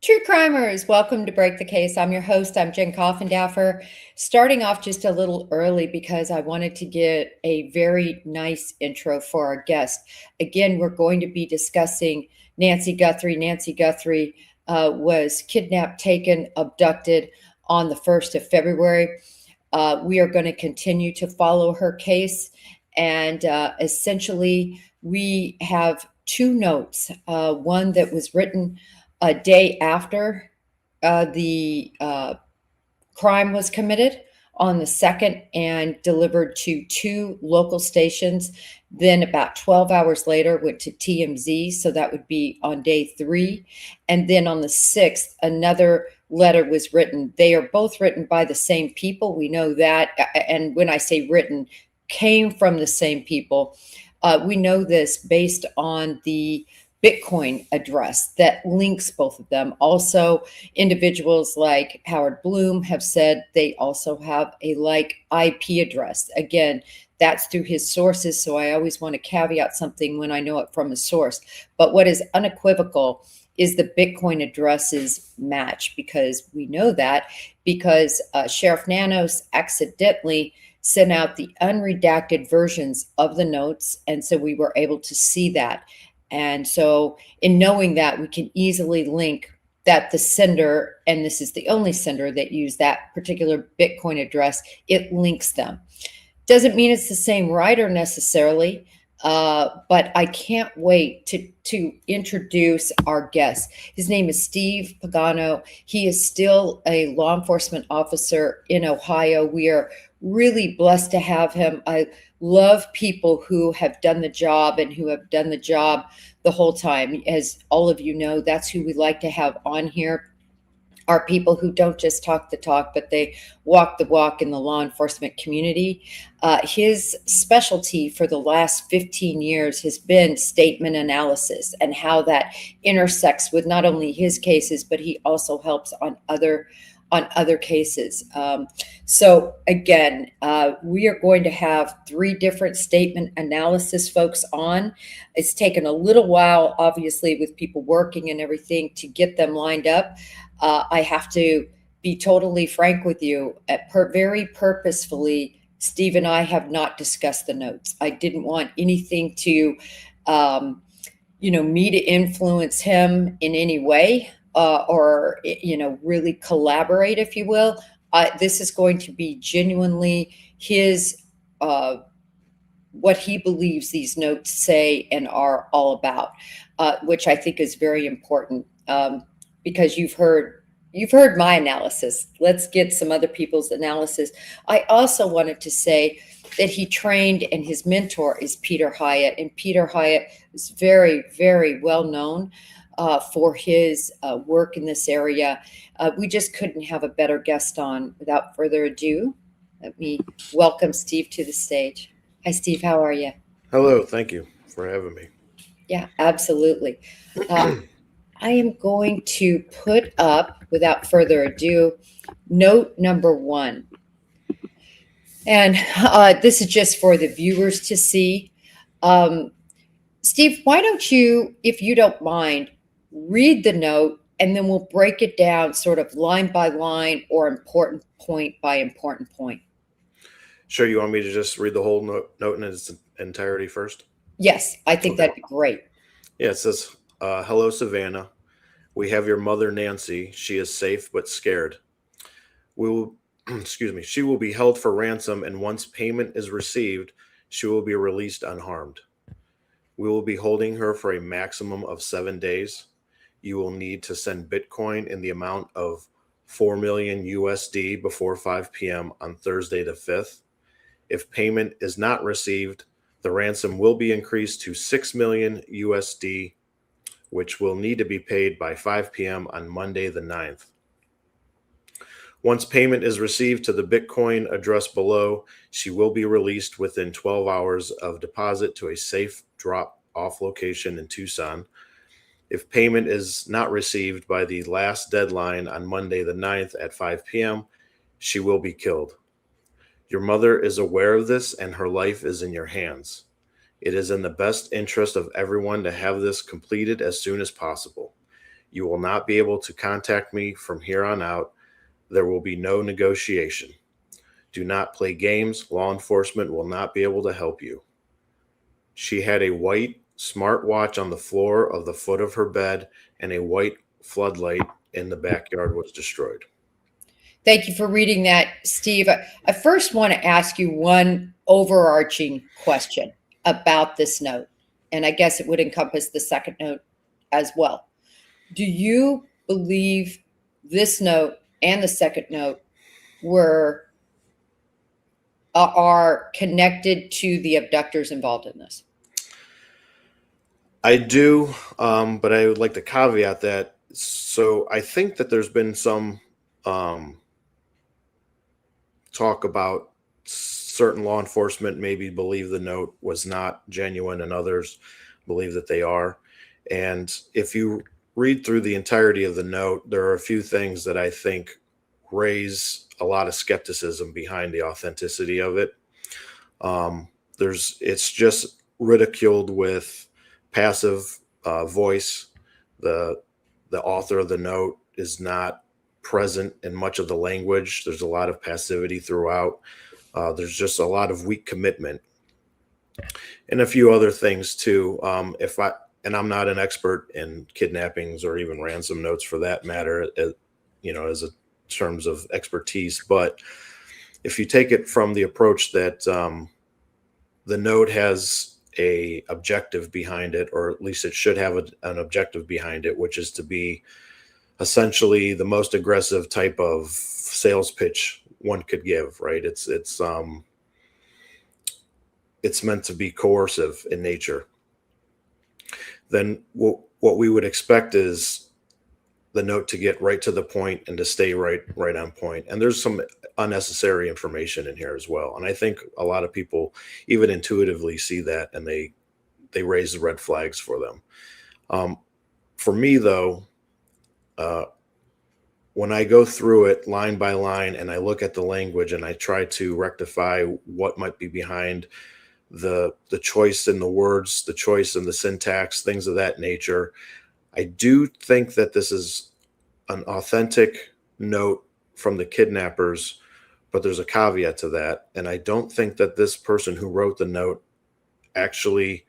True crimers, welcome to Break the Case. I'm your host. I'm Jen Coffindaffer. Starting off just a little early because I wanted to get a very nice intro for our guest. Again, we're going to be discussing Nancy Guthrie. Nancy Guthrie was kidnapped, taken, abducted on the 1st of February. We are going to continue to follow her case. And essentially, we have two notes. One that was written a day after the crime was committed on the 2nd and delivered to two local stations. Then about 12 hours later went to TMZ, so that would be on day 3. And then on the 6th, another letter was written. They are both written by the same people. We know that. And when I say written, came from the same people. We know this based on the Bitcoin address that links both of them. Also, individuals like Howard Bloom have said they also have a like IP address. Again, that's through his sources, so I always want to caveat something when I know it from a source. But what is unequivocal is the Bitcoin addresses match, because we know that because Sheriff Nanos accidentally sent out the unredacted versions of the notes, and so we were able to see that. And so in knowing that, we can easily link that the sender, and this is the only sender that used that particular Bitcoin address, it links them. Doesn't mean it's the same writer necessarily, but I can't wait to introduce our guest. His name is Steve Pagano. He is still a law enforcement officer in Ohio. We are really blessed to have him. I love people who have done the job and who have done the job the whole time. As all of you know, that's who we like to have on here, are people who don't just talk the talk, but they walk the walk in the law enforcement community. His specialty for the last 15 years has been statement analysis and how that intersects with not only his cases, but he also helps on other cases. So again, we are going to have 3 different statement analysis folks on. It's taken a little while, obviously, with people working and everything to get them lined up. I have to be totally frank with you. Very purposefully, Steve and I have not discussed the notes. I didn't want anything to, me to influence him in any way. Or really collaborate, if you will. This is going to be genuinely his, what he believes these notes say and are all about, which I think is very important, because you've heard my analysis. Let's get some other people's analysis. I also wanted to say that he trained, and his mentor is Peter Hyatt, and Peter Hyatt is very, very well known for his work in this area. We just couldn't have a better guest on. Without further ado, let me welcome Steve to the stage. Hi, Steve. How are you? Hello. Thank you for having me. Yeah, absolutely. I am going to put up, without further ado, note number 1. And this is just for the viewers to see. Steve, why don't you, if you don't mind, read the note, and then we'll break it down sort of line by line or important point by important point. Sure. You want me to just read the whole note in its entirety first? Yes, I think Okay. that'd be great. Yeah, it says, hello, Savannah. We have your mother, Nancy. She is safe but scared. We will, excuse me, she will be held for ransom, and once payment is received, she will be released unharmed. We will be holding her for a maximum of 7 days. You will need to send Bitcoin in the amount of 4 million USD before 5 p.m. on Thursday the 5th. If payment is not received, the ransom will be increased to 6 million USD, which will need to be paid by 5 p.m. on Monday the 9th. Once payment is received to the Bitcoin address below, she will be released within 12 hours of deposit to a safe drop-off location in Tucson. If payment is not received by the last deadline on Monday the 9th at 5 p.m., she will be killed. Your mother is aware of this, and her life is in your hands. It is in the best interest of everyone to have this completed as soon as possible. You will not be able to contact me from here on out. There will be no negotiation. Do not play games. Law enforcement will not be able to help you. She had a white smartwatch on the floor of the foot of her bed, and a white floodlight in the backyard was destroyed. Thank you for reading that, Steve. I first want to ask you one overarching question about this note, and I guess it would encompass the second note as well. Do you believe this note and the second note are connected to the abductors involved in this? I do, but I would like to caveat that. So I think that there's been some talk about certain law enforcement maybe believe the note was not genuine and others believe that they are. And if you read through the entirety of the note, there are a few things that I think raise a lot of skepticism behind the authenticity of it. It's just ridiculed with passive voice. The author of the note is not present in much of the language. There's a lot of passivity throughout. There's just a lot of weak commitment, and a few other things too. I'm not an expert in kidnappings or even ransom notes for that matter, as a terms of expertise. But if you take it from the approach that the note has a objective behind it, or at least it should have an objective behind it, which is to be essentially the most aggressive type of sales pitch one could give, right? It's meant to be coercive in nature. Then what we would expect is the note to get right to the point and to stay right on point. And there's some unnecessary information in here as well. And I think a lot of people even intuitively see that, and they raise the red flags for them. For me, though, when I go through it line by line and I look at the language and I try to rectify what might be behind the choice in the words, the choice in the syntax, things of that nature, I do think that this is an authentic note from the kidnappers, but there's a caveat to that. And I don't think that this person who wrote the note actually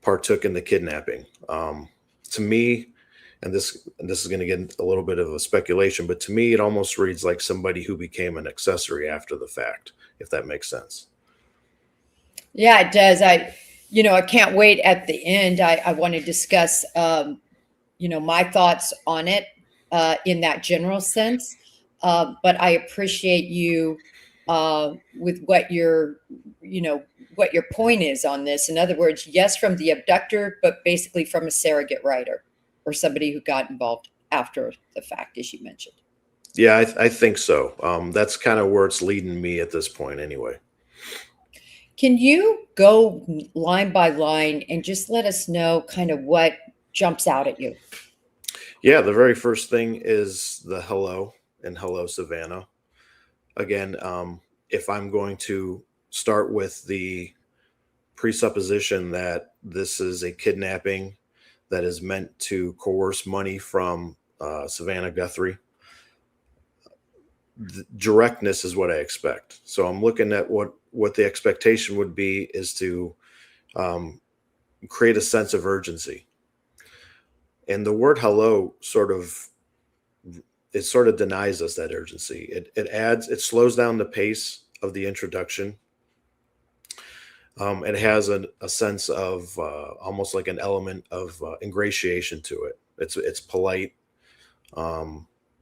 partook in the kidnapping. To me, and this is going to get a little bit of a speculation, but to me, it almost reads like somebody who became an accessory after the fact, if that makes sense. Yeah, it does. I can't wait at the end. I want to discuss, my thoughts on it in that general sense. But I appreciate you with what what your point is on this. In other words, yes, from the abductor, but basically from a surrogate writer or somebody who got involved after the fact, as you mentioned. Yeah, I think so. That's kind of where it's leading me at this point anyway. Can you go line by line and just let us know kind of what jumps out at you? Yeah, the very first thing is the hello and hello, Savannah. Again, if I'm going to start with the presupposition that this is a kidnapping that is meant to coerce money from Savannah Guthrie, the directness is what I expect. So I'm looking at what the expectation would be is to create a sense of urgency. And the word hello sort of denies us that urgency. It slows down the pace of the introduction. It has a sense of almost like an element of ingratiation to it. It's polite.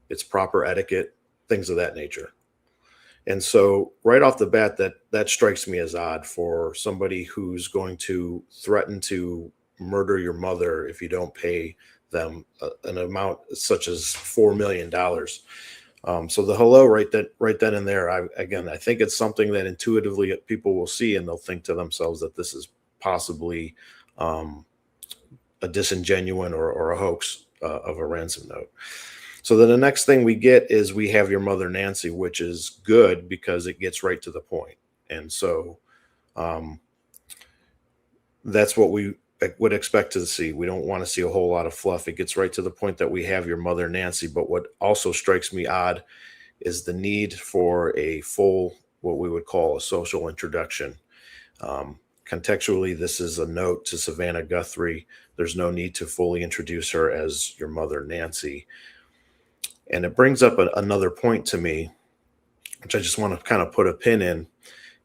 It's proper etiquette, things of that nature. And so right off the bat, that strikes me as odd for somebody who's going to threaten to murder your mother if you don't pay them an amount such as $4 million. So the hello right then and there, I think it's something that intuitively people will see, and they'll think to themselves that this is possibly a disingenuine or a hoax of a ransom note. So then the next thing we get is we have your mother, Nancy, which is good because it gets right to the point. And so that's what we would expect to see. We don't want to see a whole lot of fluff. It gets right to the point that we have your mother Nancy. But what also strikes me odd is the need for a full, what we would call a social introduction. Contextually, this is a note to Savannah Guthrie. There's no need to fully introduce her as your mother Nancy. And it brings up another point to me, which I just want to kind of put a pin in,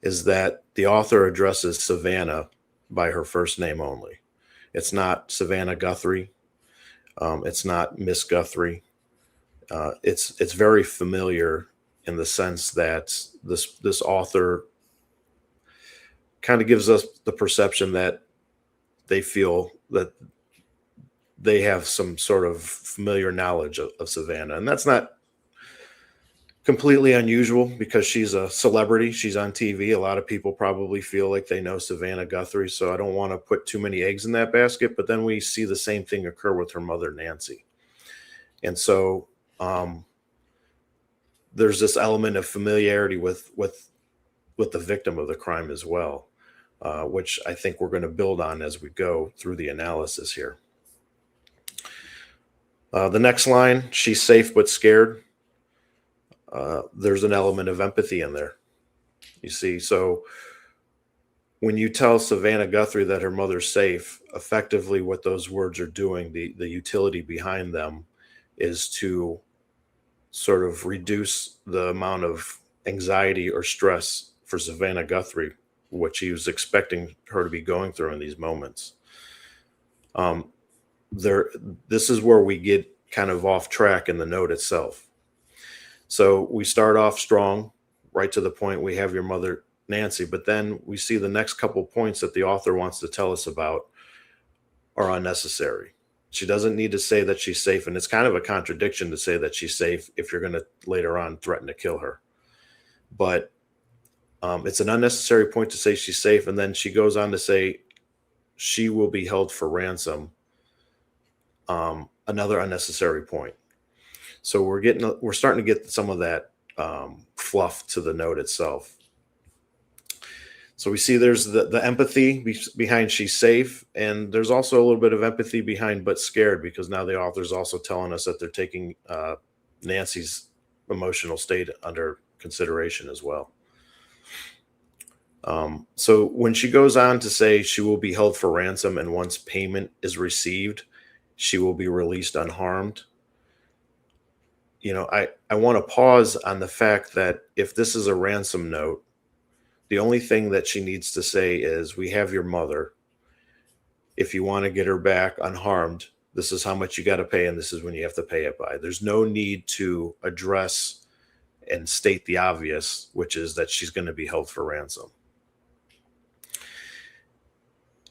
is that the author addresses Savannah by her first name only. It's not Savannah Guthrie. It's not Miss Guthrie. It's very familiar in the sense that this author kind of gives us the perception that they feel that they have some sort of familiar knowledge of Savannah. And that's not completely unusual because she's a celebrity. She's on TV. A lot of people probably feel like they know Savannah Guthrie. So I don't want to put too many eggs in that basket. But then we see the same thing occur with her mother, Nancy. And so there's this element of familiarity with the victim of the crime as well, which I think we're going to build on as we go through the analysis here. The next line, she's safe but scared. There's an element of empathy in there. You see, so when you tell Savannah Guthrie that her mother's safe, effectively what those words are doing, the utility behind them is to sort of reduce the amount of anxiety or stress for Savannah Guthrie, what she was expecting her to be going through in these moments. This is where we get kind of off track in the note itself. So we start off strong, right to the point. We have your mother, Nancy, but then we see the next couple points that the author wants to tell us about are unnecessary. She doesn't need to say that she's safe, and it's kind of a contradiction to say that she's safe if you're going to later on threaten to kill her. But it's an unnecessary point to say she's safe, and then she goes on to say she will be held for ransom. Another unnecessary point. So we're starting to get some of that fluff to the note itself. So we see there's the empathy behind she's safe, and there's also a little bit of empathy behind but scared, because now the author's also telling us that they're taking Nancy's emotional state under consideration as well. So when she goes on to say she will be held for ransom, and once payment is received, she will be released unharmed. You know, I want to pause on the fact that if this is a ransom note, the only thing that she needs to say is, we have your mother. If you want to get her back unharmed, this is how much you got to pay, and this is when you have to pay it by. There's no need to address and state the obvious, which is that she's going to be held for ransom.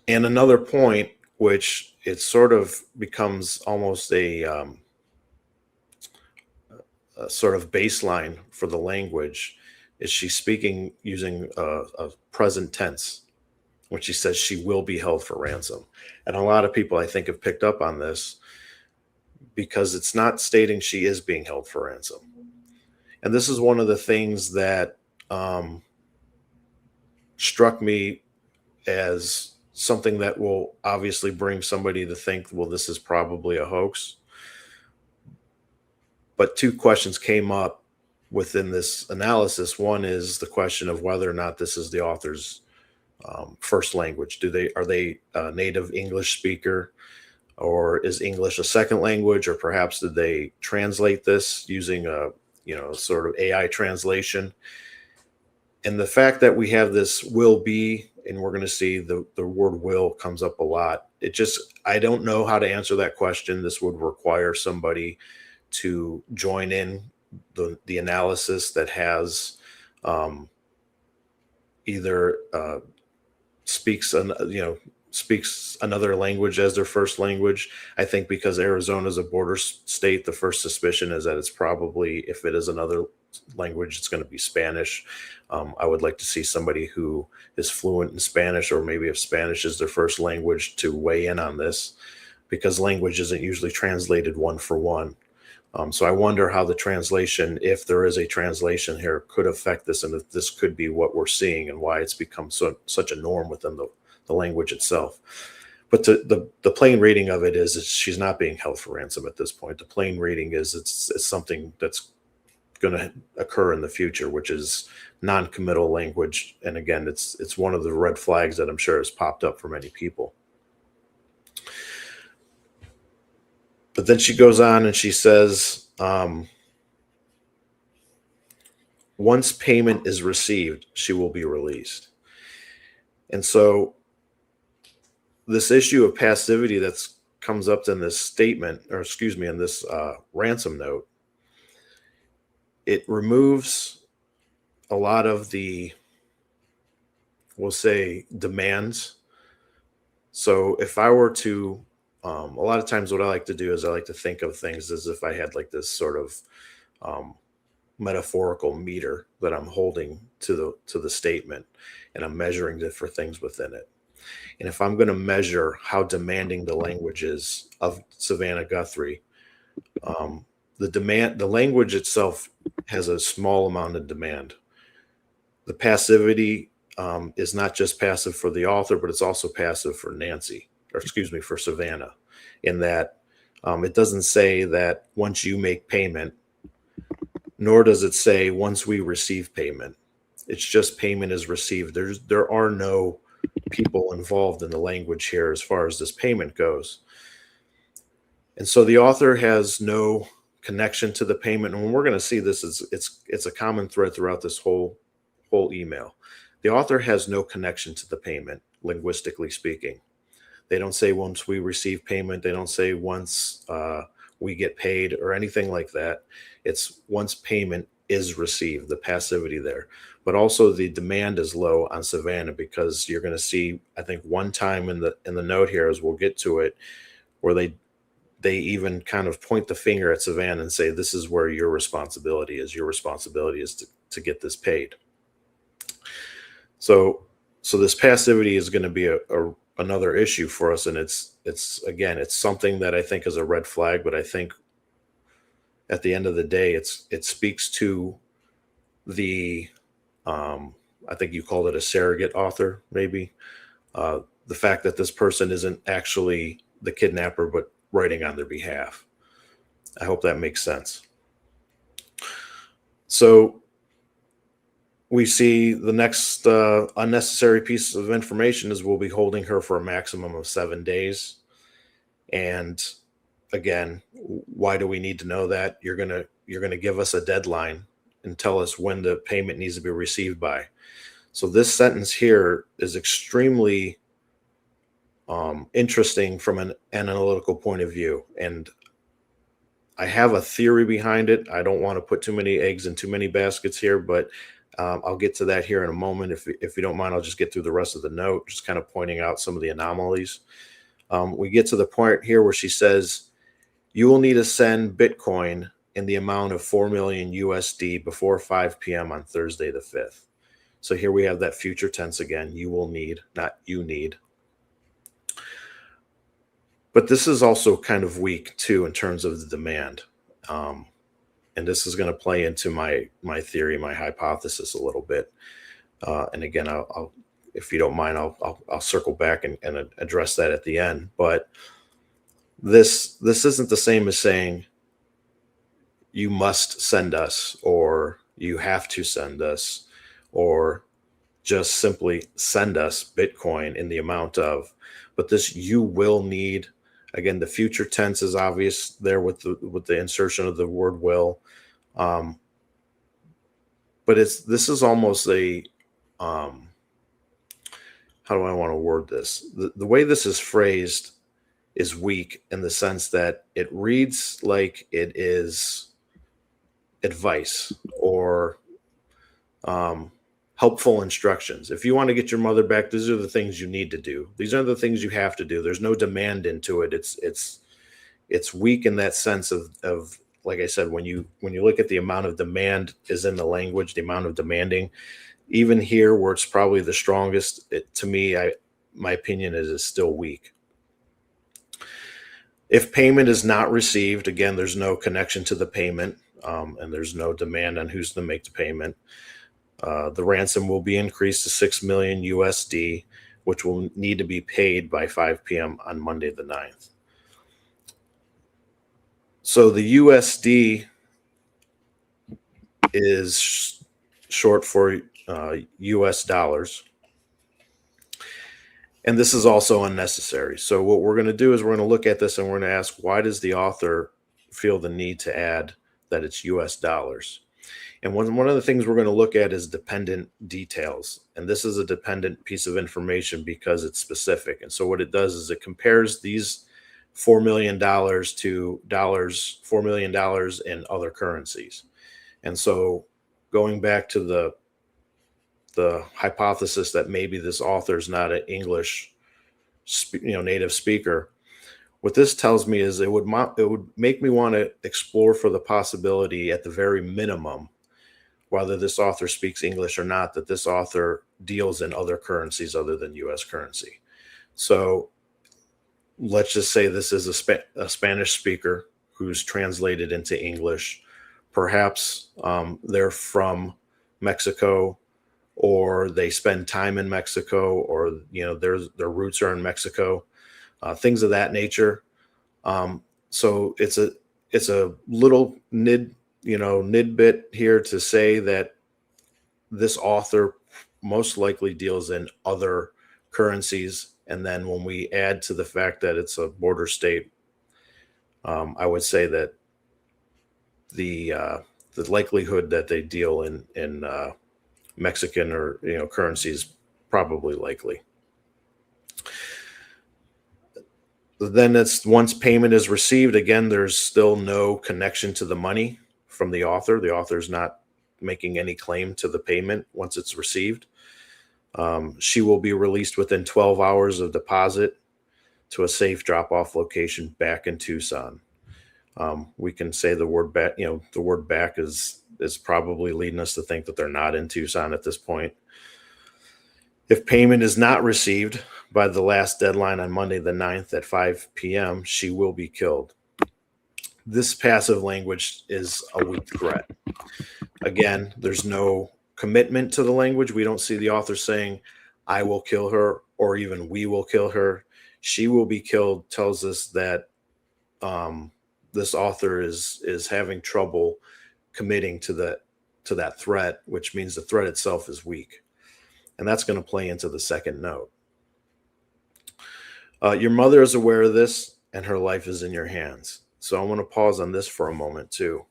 And another point, which it sort of becomes almost a sort of baseline for the language, is she's speaking using a present tense when she says she will be held for ransom. And a lot of people, I think, have picked up on this because it's not stating she is being held for ransom. And this is one of the things that struck me as something that will obviously bring somebody to think, well, this is probably a hoax. But two questions came up within this analysis. One is the question of whether or not this is the author's first language. Are they a native English speaker, or is English a second language, or perhaps did they translate this using a sort of AI translation? And the fact that we have this will be, and we're going to see the word will comes up a lot. I don't know how to answer that question. This would require somebody to join in the analysis that has either speaks another language as their first language. I think because Arizona is a border state, the first suspicion is that it's probably, if it is another language, it's going to be Spanish. I would like to see somebody who is fluent in Spanish, or maybe if Spanish is their first language, to weigh in on this, because language isn't usually translated one for one. So I wonder how the translation, if there is a translation here, could affect this, and if this could be what we're seeing and why it's become such a norm within the language itself. but the plain reading of it is she's not being held for ransom at this point. The plain reading is it's something that's going to occur in the future, which is non-committal language. And again, it's one of the red flags that I'm sure has popped up for many people. But then she goes on and she says, once payment is received, she will be released. And so this issue of passivity that's comes up in this statement, or excuse me, in this ransom note, it removes a lot of the, we'll say, demands. So if I were to, a lot of times what I like to do is I like to think of things as if I had like this sort of metaphorical meter that I'm holding to the statement, and I'm measuring different things within it. And if I'm going to measure how demanding the language is of Savannah Guthrie, the language itself has a small amount of demand. The passivity is not just passive for the author, but it's also passive for Nancy, or excuse me, for Savannah, in that it doesn't say that once you make payment, nor does it say once we receive payment. It's just payment is received. There are no people involved in the language here as far as this payment goes. And so the author has no connection to the payment. And we're going to see this is it's a common thread throughout this whole email. The author has no connection to the payment, linguistically speaking. They don't say once we receive payment. They don't say once we get paid or anything like that. It's once payment is received, the passivity there. But also the demand is low on Savannah, because you're going to see, I think, one time in the note here, as we'll get to it, where they even kind of point the finger at Savannah and say, this is where your responsibility is. Your responsibility is to get this paid. So this passivity is going to be another issue for us. And it's something that I think is a red flag, but I think at the end of the day, it speaks to the, I think you called it a surrogate author, maybe, the fact that this person isn't actually the kidnapper, but writing on their behalf. I hope that makes sense. So we see the next unnecessary piece of information is we'll be holding her for a maximum of 7 days. And again, why do we need to know that? You're gonna give us a deadline and tell us when the payment needs to be received by. So this sentence here is extremely interesting from an analytical point of view. And I have a theory behind it. I don't want to put too many eggs in too many baskets here, but I'll get to that here in a moment. If you don't mind, I'll just get through the rest of the note, just kind of pointing out some of the anomalies. We get to the point here where she says, you will need to send Bitcoin in the amount of 4 million USD before 5 p.m. on Thursday the 5th. So here we have that future tense again. You will need, not you need. But this is also kind of weak too in terms of the demand. And this is going to play into my theory, my hypothesis a little bit. And again, I'll if you don't mind, I'll circle back and address that at the end. But this isn't the same as saying you must send us, or you have to send us, or just simply send us Bitcoin in the amount of. But this you will need. Again, the future tense is obvious there with the insertion of the word will. But this is almost a how do I want to word this? The way this is phrased is weak in the sense that it reads like it is advice or helpful instructions. If you want to get your mother back, these are the things you need to do. These are the things you have to do. There's no demand into it. It's weak in that sense of like I said, when you look at the amount of demand is in the language, the amount of demanding, even here where it's probably the strongest, to me, my opinion is still weak. If payment is not received, again, there's no connection to the payment, and there's no demand on who's to make the payment. The ransom will be increased to 6 million USD, which will need to be paid by 5 p.m. on Monday the 9th. So the USD is short for US dollars. And this is also unnecessary. So what we're going to do is we're going to look at this and we're going to ask, why does the author feel the need to add that it's US dollars? And one of the things we're going to look at is dependent details. And this is a dependent piece of information because it's specific. And so what it does is it compares these $4 million to $4 million in other currencies. And so going back to the hypothesis that maybe this author is not an English native speaker, what this tells me is it would make me want to explore for the possibility, at the very minimum, whether this author speaks English or not, that this author deals in other currencies other than US currency. So let's just say this is a Spanish speaker who's translated into English. Perhaps they're from Mexico, or they spend time in Mexico, or their roots are in Mexico, things of that nature. So it's a little nidbit here to say that this author most likely deals in other currencies. And then when we add to the fact that it's a border state, I would say that the likelihood that they deal in Mexican or currency is probably likely. Then it's once payment is received, again, there's still no connection to the money from the author. The author's not making any claim to the payment once it's received. She will be released within 12 hours of deposit to a safe drop-off location back in Tucson. We can say the word back, the word back is probably leading us to think that they're not in Tucson at this point. If payment is not received by the last deadline on Monday the 9th at 5 p.m., she will be killed. This passive language is a weak threat. Again, there's no commitment to the language. We don't see the author saying, I will kill her, or even we will kill her. She will be killed tells us that this author is having trouble committing to that threat, which means the threat itself is weak. And that's going to play into the second note. Your mother is aware of this, and her life is in your hands. So I want to pause on this for a moment too.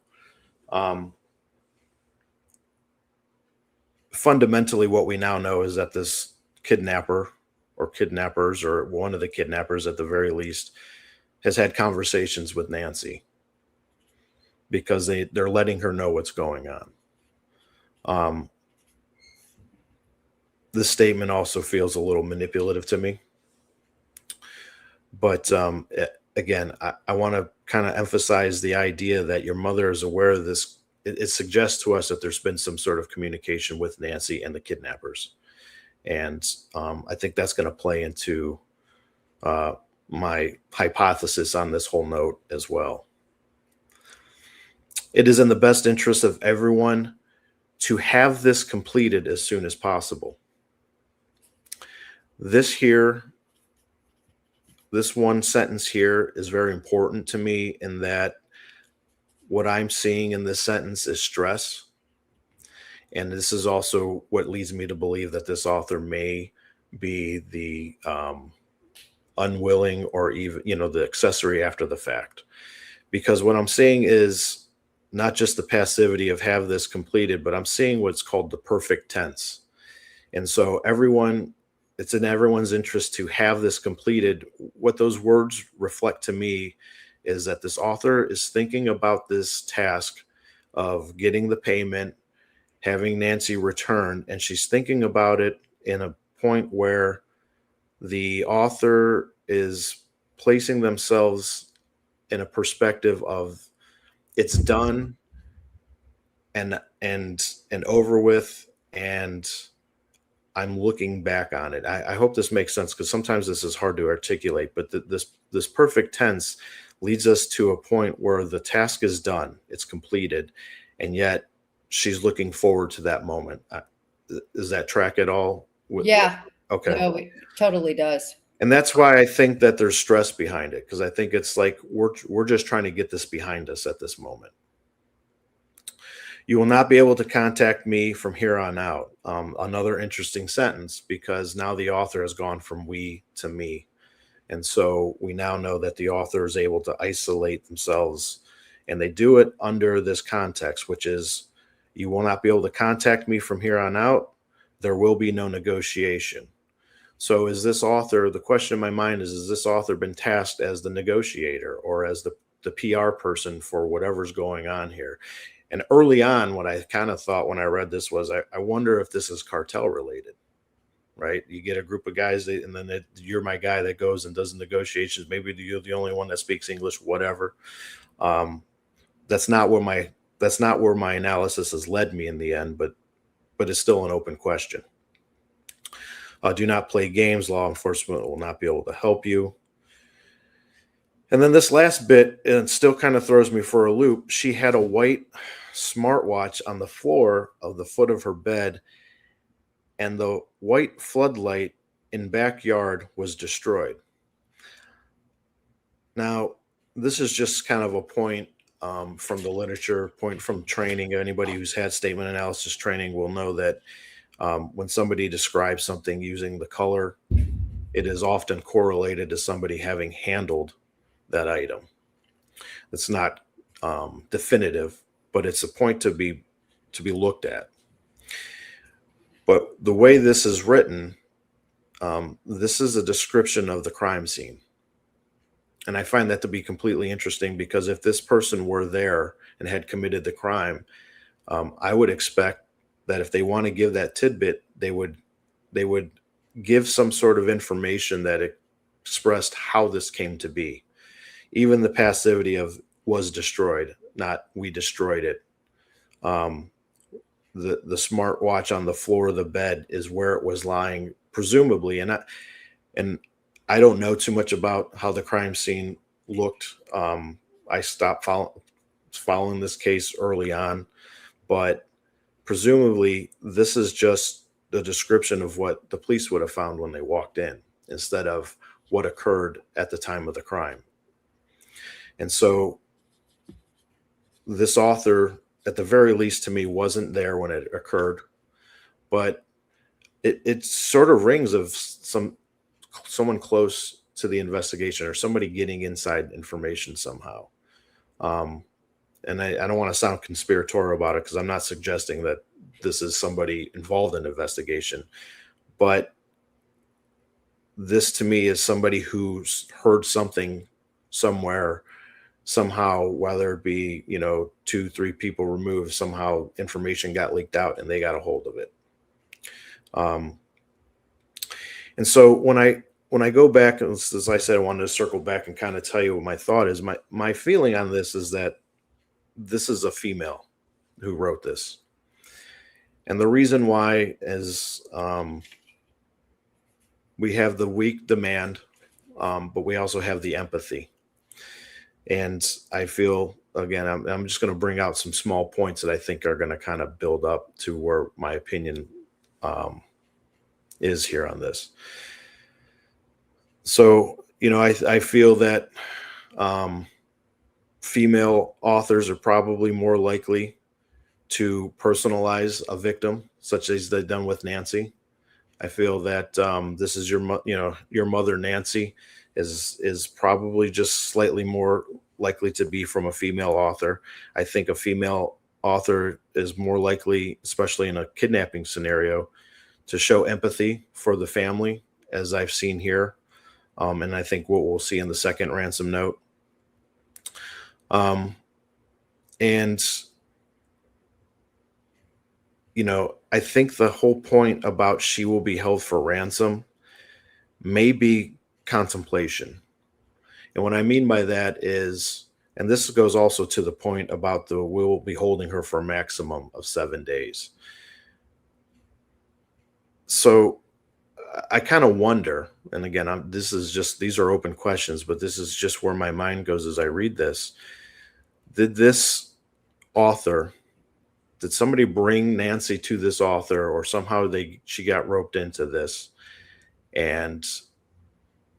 Fundamentally, what we now know is that this kidnapper or kidnappers, or one of the kidnappers at the very least, has had conversations with Nancy because they're letting her know what's going on. This statement also feels a little manipulative to me. But again, I want to kind of emphasize the idea that your mother is aware of this. It suggests to us that there's been some sort of communication with Nancy and the kidnappers. And I think that's going to play into my hypothesis on this whole note as well. It is in the best interest of everyone to have this completed as soon as possible. This one sentence here is very important to me, in that what I'm seeing in this sentence is stress. And this is also what leads me to believe that this author may be the unwilling, or even, the accessory after the fact. Because what I'm seeing is not just the passivity of have this completed, but I'm seeing what's called the perfect tense. And so it's in everyone's interest to have this completed. What those words reflect to me is that this author is thinking about this task of getting the payment, having Nancy return, and she's thinking about it in a point where the author is placing themselves in a perspective of it's done and over with, and I'm looking back on it. I hope this makes sense, because sometimes this is hard to articulate, but this perfect tense leads us to a point where the task is done, it's completed, and yet she's looking forward to that moment. Does that track at all? Yeah. Okay. No, it totally does. And that's why I think that there's stress behind it, because I think it's like we're just trying to get this behind us at this moment. You will not be able to contact me from here on out. Another interesting sentence, because now the author has gone from we to me. And so we now know that the author is able to isolate themselves, and they do it under this context, which is you will not be able to contact me from here on out. There will be no negotiation. So is this author, the question in my mind is this author been tasked as the negotiator or as the PR person for whatever's going on here? And early on, what I kind of thought when I read this was, I wonder if this is cartel related, right? You get a group of guys, and then you're my guy that goes and does the negotiations. Maybe you're the only one that speaks English, whatever. Um, that's not where my analysis has led me in the end, but it's still an open question. Do not play games. Law enforcement will not be able to help you. And then this last bit, and it still kind of throws me for a loop. She had a white smartwatch on the floor of the foot of her bed, and the white floodlight in backyard was destroyed. Now, this is just kind of a point from the literature, point from training. Anybody who's had statement analysis training will know that when somebody describes something using the color, it is often correlated to somebody having handled that item. It's not definitive, but it's a point to be looked at. But the way this is written, this is a description of the crime scene. And I find that to be completely interesting, because if this person were there and had committed the crime, I would expect that if they want to give that tidbit, they would give some sort of information that expressed how this came to be. Even the passivity of was destroyed, not we destroyed it. The smartwatch on the floor of the bed is where it was lying, presumably, and I don't know too much about how the crime scene looked. I stopped following this case early on, but presumably this is just the description of what the police would have found when they walked in, instead of what occurred at the time of the crime. And so this author, at the very least to me, wasn't there when it occurred, but it sort of rings of someone close to the investigation, or somebody getting inside information somehow. And I don't want to sound conspiratorial about it, because I'm not suggesting that this is somebody involved in investigation, but this to me is somebody who's heard something somewhere, somehow, whether it be 2-3 people removed, somehow information got leaked out and they got a hold of it. And so when I go back, as I said, I wanted to circle back and kind of tell you what my thought is. My feeling on this is that this is a female who wrote this. And the reason why is we have the weak demand, but we also have the empathy. And I feel, again, I'm just going to bring out some small points that I think are going to kind of build up to where my opinion is here on this. So, I feel that female authors are probably more likely to personalize a victim, such as they've done with Nancy. I feel that this is your mother, Nancy, is probably just slightly more likely to be from a female author. I think a female author is more likely, especially in a kidnapping scenario, to show empathy for the family, as I've seen here. And I think what we'll see in the second ransom note. And I think the whole point about she will be held for ransom may be contemplation. And what I mean by that is, and this goes also to the point about we'll be holding her for a maximum of 7 days. So I kind of wonder, and again, these are open questions, but this is just where my mind goes as I read this. Did somebody bring Nancy to this author, or somehow she got roped into this? And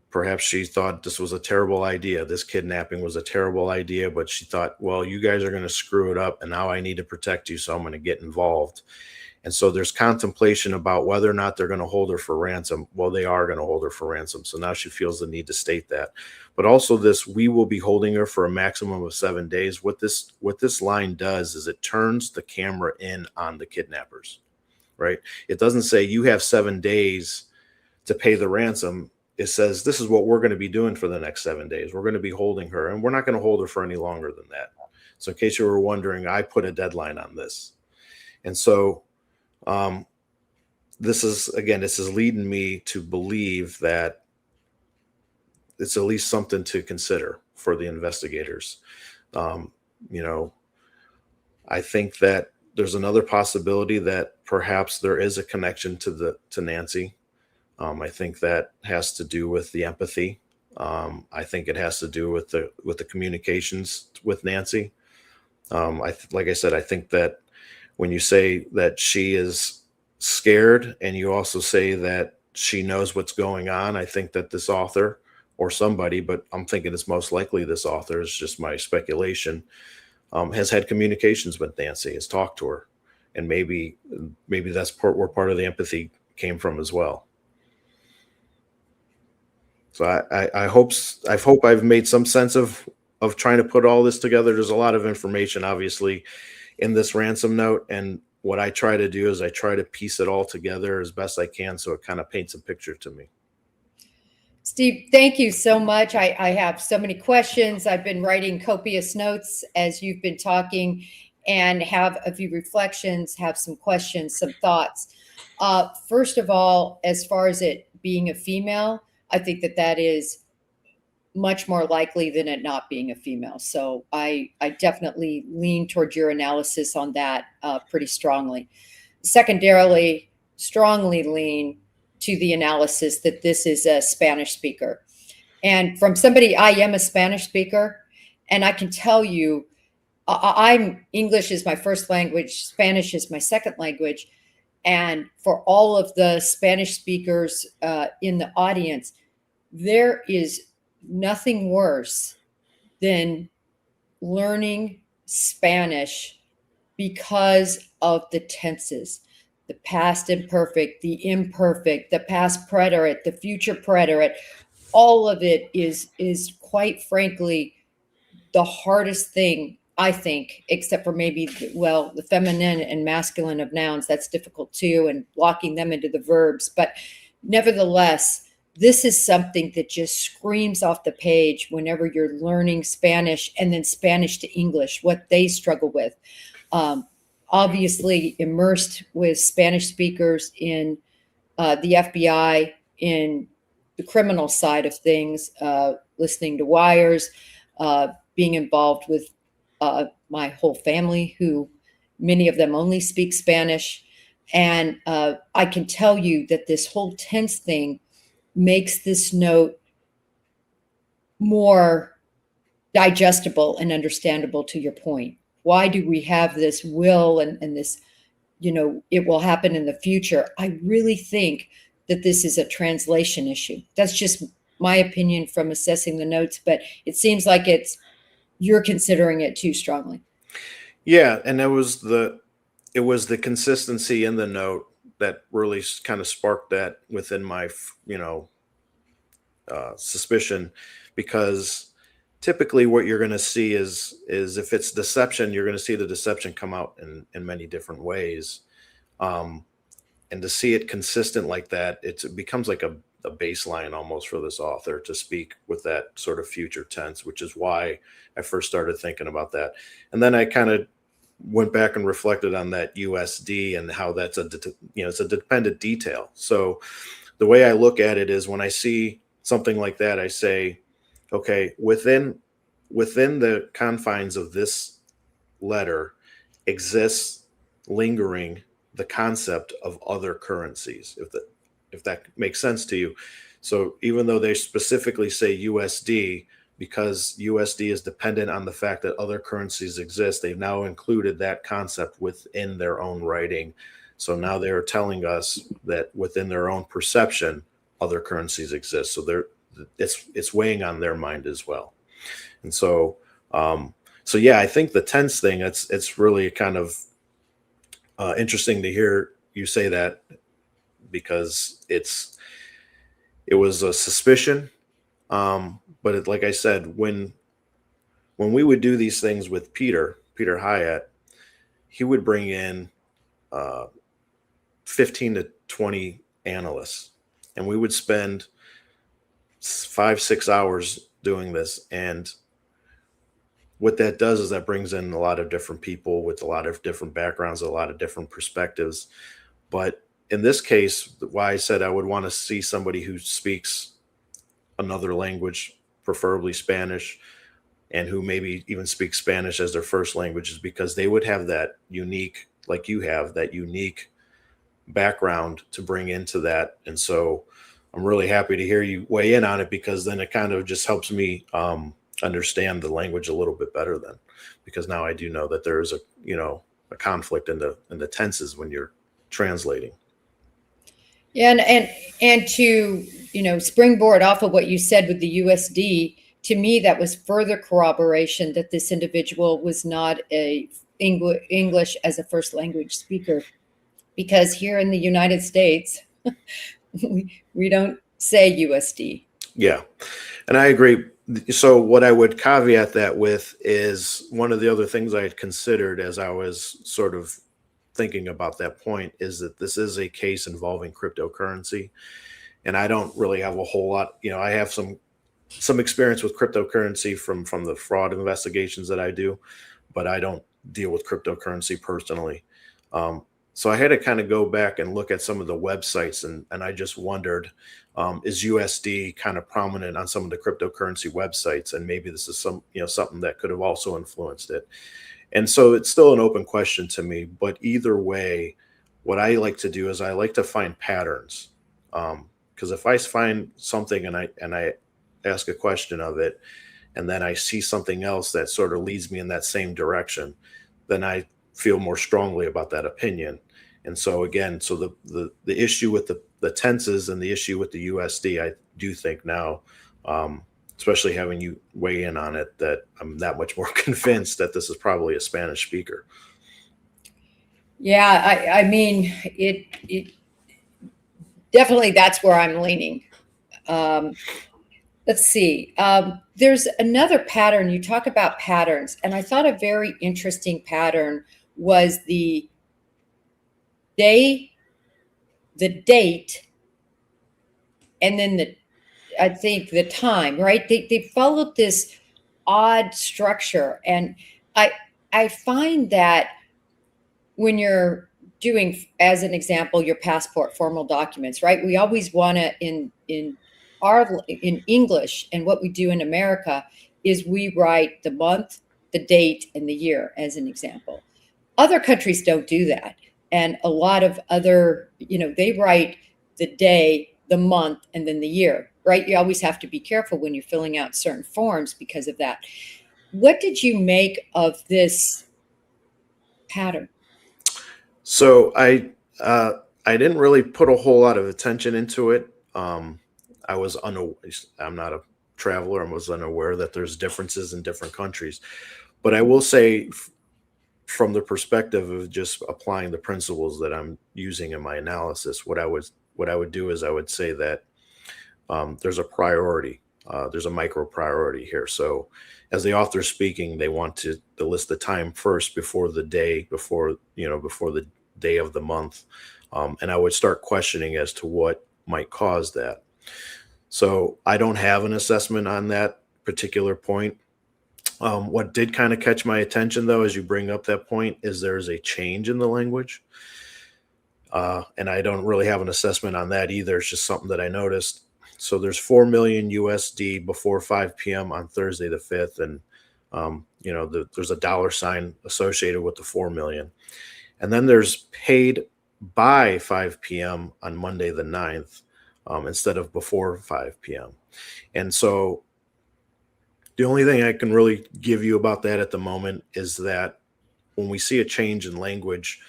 perhaps she thought this was a terrible idea. This kidnapping was a terrible idea, but she thought, well, you guys are going to screw it up, and now I need to protect you, so I'm going to get involved. And so there's contemplation about whether or not they're going to hold her for ransom. Well, they are going to hold her for ransom. So now she feels the need to state that. But also this, we will be holding her for a maximum of 7 days. What this line does is it turns the camera in on the kidnappers, right? It doesn't say you have 7 days to pay the ransom. It says this is what we're going to be doing for the next 7 days. We're going to be holding her, and we're not going to hold her for any longer than that. So in case you were wondering, I put a deadline on this. And so this is leading me to believe that it's at least something to consider for the investigators. You know, I think that there's another possibility that perhaps there is a connection to Nancy. I think that has to do with the empathy. I think it has to do with the communications with Nancy. Like I said, I think that when you say that she is scared and you also say that she knows what's going on, I think that this author or somebody, but I'm thinking it's most likely this author, is just my speculation, has had communications with Nancy, has talked to her, and maybe that's where part of the empathy came from as well. So I hope I've made some sense of trying to put all this together. There's a lot of information, obviously, in this ransom note, and what I try to do is I try to piece it all together as best I can, so it kind of paints a picture to me. Steve, thank you so much. I have so many questions. I've been writing copious notes as you've been talking, and have a few reflections, have some questions, some thoughts. First of all, as far as it being a female, I think that is much more likely than it not being a female. So I definitely lean towards your analysis on that pretty strongly. Secondarily, strongly lean to the analysis that this is a Spanish speaker. And from somebody, I am a Spanish speaker, and I can tell you, I'm English is my first language, Spanish is my second language. And for all of the Spanish speakers in the audience, there is nothing worse than learning Spanish because of the tenses, the past imperfect, the imperfect, the past preterite, the future preterite. All of it is quite frankly the hardest thing, I think, except for maybe, well, the feminine and masculine of nouns. That's difficult too, and locking them into the verbs. But nevertheless, this is something that just screams off the page whenever you're learning Spanish, and then Spanish to English, what they struggle with. Obviously immersed with Spanish speakers in the FBI, in the criminal side of things, listening to wires, being involved with my whole family, who many of them only speak Spanish. And I can tell you that this whole tense thing makes this note more digestible and understandable to your point. Why do we have this will and this, it will happen in the future? I really think that this is a translation issue. That's just my opinion from assessing the notes, but it seems like you're considering it too strongly. Yeah, and it was the consistency in the note that really kind of sparked that within my suspicion, because typically what you're going to see is if it's deception, you're going to see the deception come out in many different ways, and to see it consistent like that, it becomes like a baseline almost for this author to speak with that sort of future tense, which is why I first started thinking about that. And then I kind of went back and reflected on that USD and how that's it's a dependent detail. So the way I look at it is, when I see something like that, I say, okay, within the confines of this letter exists lingering the concept of other currencies, if that makes sense to you. So even though they specifically say USD, because USD is dependent on the fact that other currencies exist, they've now included that concept within their own writing. So now they're telling us that within their own perception, other currencies exist. So it's weighing on their mind as well. And so so yeah, I think the tense thing, it's really kind of interesting to hear you say that, because it was a suspicion. But like I said, when we would do these things with Peter Hyatt, he would bring in uh, 15 to 20 analysts, and we would spend 5 6 hours doing this. And what that does is that brings in a lot of different people with a lot of different backgrounds, a lot of different perspectives. But in this case, why I said I would want to see somebody who speaks another language, preferably Spanish, and who maybe even speaks Spanish as their first language, is because they would have that unique, like you have, that unique background to bring into that. And so I'm really happy to hear you weigh in on it, because then it kind of just helps me understand the language a little bit better then, because now I do know that there is a conflict in the tenses when you're translating. Yeah, and to springboard off of what you said with the USD, to me that was further corroboration that this individual was not a English as a first language speaker, because here in the United States we don't say USD. Yeah, and I agree. So what I would caveat that with is, one of the other things I had considered as I was sort of thinking about that point is that this is a case involving cryptocurrency, and I don't really have a whole lot. I have some experience with cryptocurrency from the fraud investigations that I do, but I don't deal with cryptocurrency personally. So I had to kind of go back and look at some of the websites, and I just wondered, is USD kind of prominent on some of the cryptocurrency websites? And maybe this is something that could have also influenced it. And so it's still an open question to me. But either way, what I like to do is I like to find patterns. Because if I find something and I ask a question of it, and then I see something else that sort of leads me in that same direction, then I feel more strongly about that opinion. And so again, so the issue with the tenses and the issue with the USD, I do think now, especially having you weigh in on it, that I'm that much more convinced that this is probably a Spanish speaker. Yeah, I mean, it definitely, that's where I'm leaning. Let's see. There's another pattern. You talk about patterns, and I thought a very interesting pattern was the day, the date, and then I think the time, right? They followed this odd structure. And I I find that when you're doing, as an example, your passport formal documents, right? We always want to, in English, and what we do in America is we write the month, the date, and the year as an example. Other countries don't do that. And a lot of other, they write the day, the month, and then the year, right? You always have to be careful when you're filling out certain forms because of that. What did you make of this pattern? So I didn't really put a whole lot of attention into it. I was unaware. I'm not a traveler. I was unaware that there's differences in different countries. But I will say, from the perspective of just applying the principles that I'm using in my analysis, what I would do is I would say that there's a priority. There's a micro priority here. So, as the author speaking, they want to list the time first before the day, before the day of the month, and I would start questioning as to what might cause that. So I don't have an assessment on that particular point. What did kind of catch my attention, though, as you bring up that point, is there's a change in the language. And I don't really have an assessment on that either. It's just something that I noticed. So there's 4 million USD before 5 p.m. on Thursday the 5th. And, there's a dollar sign associated with the 4 million. And then there's paid by 5 p.m. on Monday the 9th, instead of before 5 p.m. And so the only thing I can really give you about that at the moment is that when we see a change in language,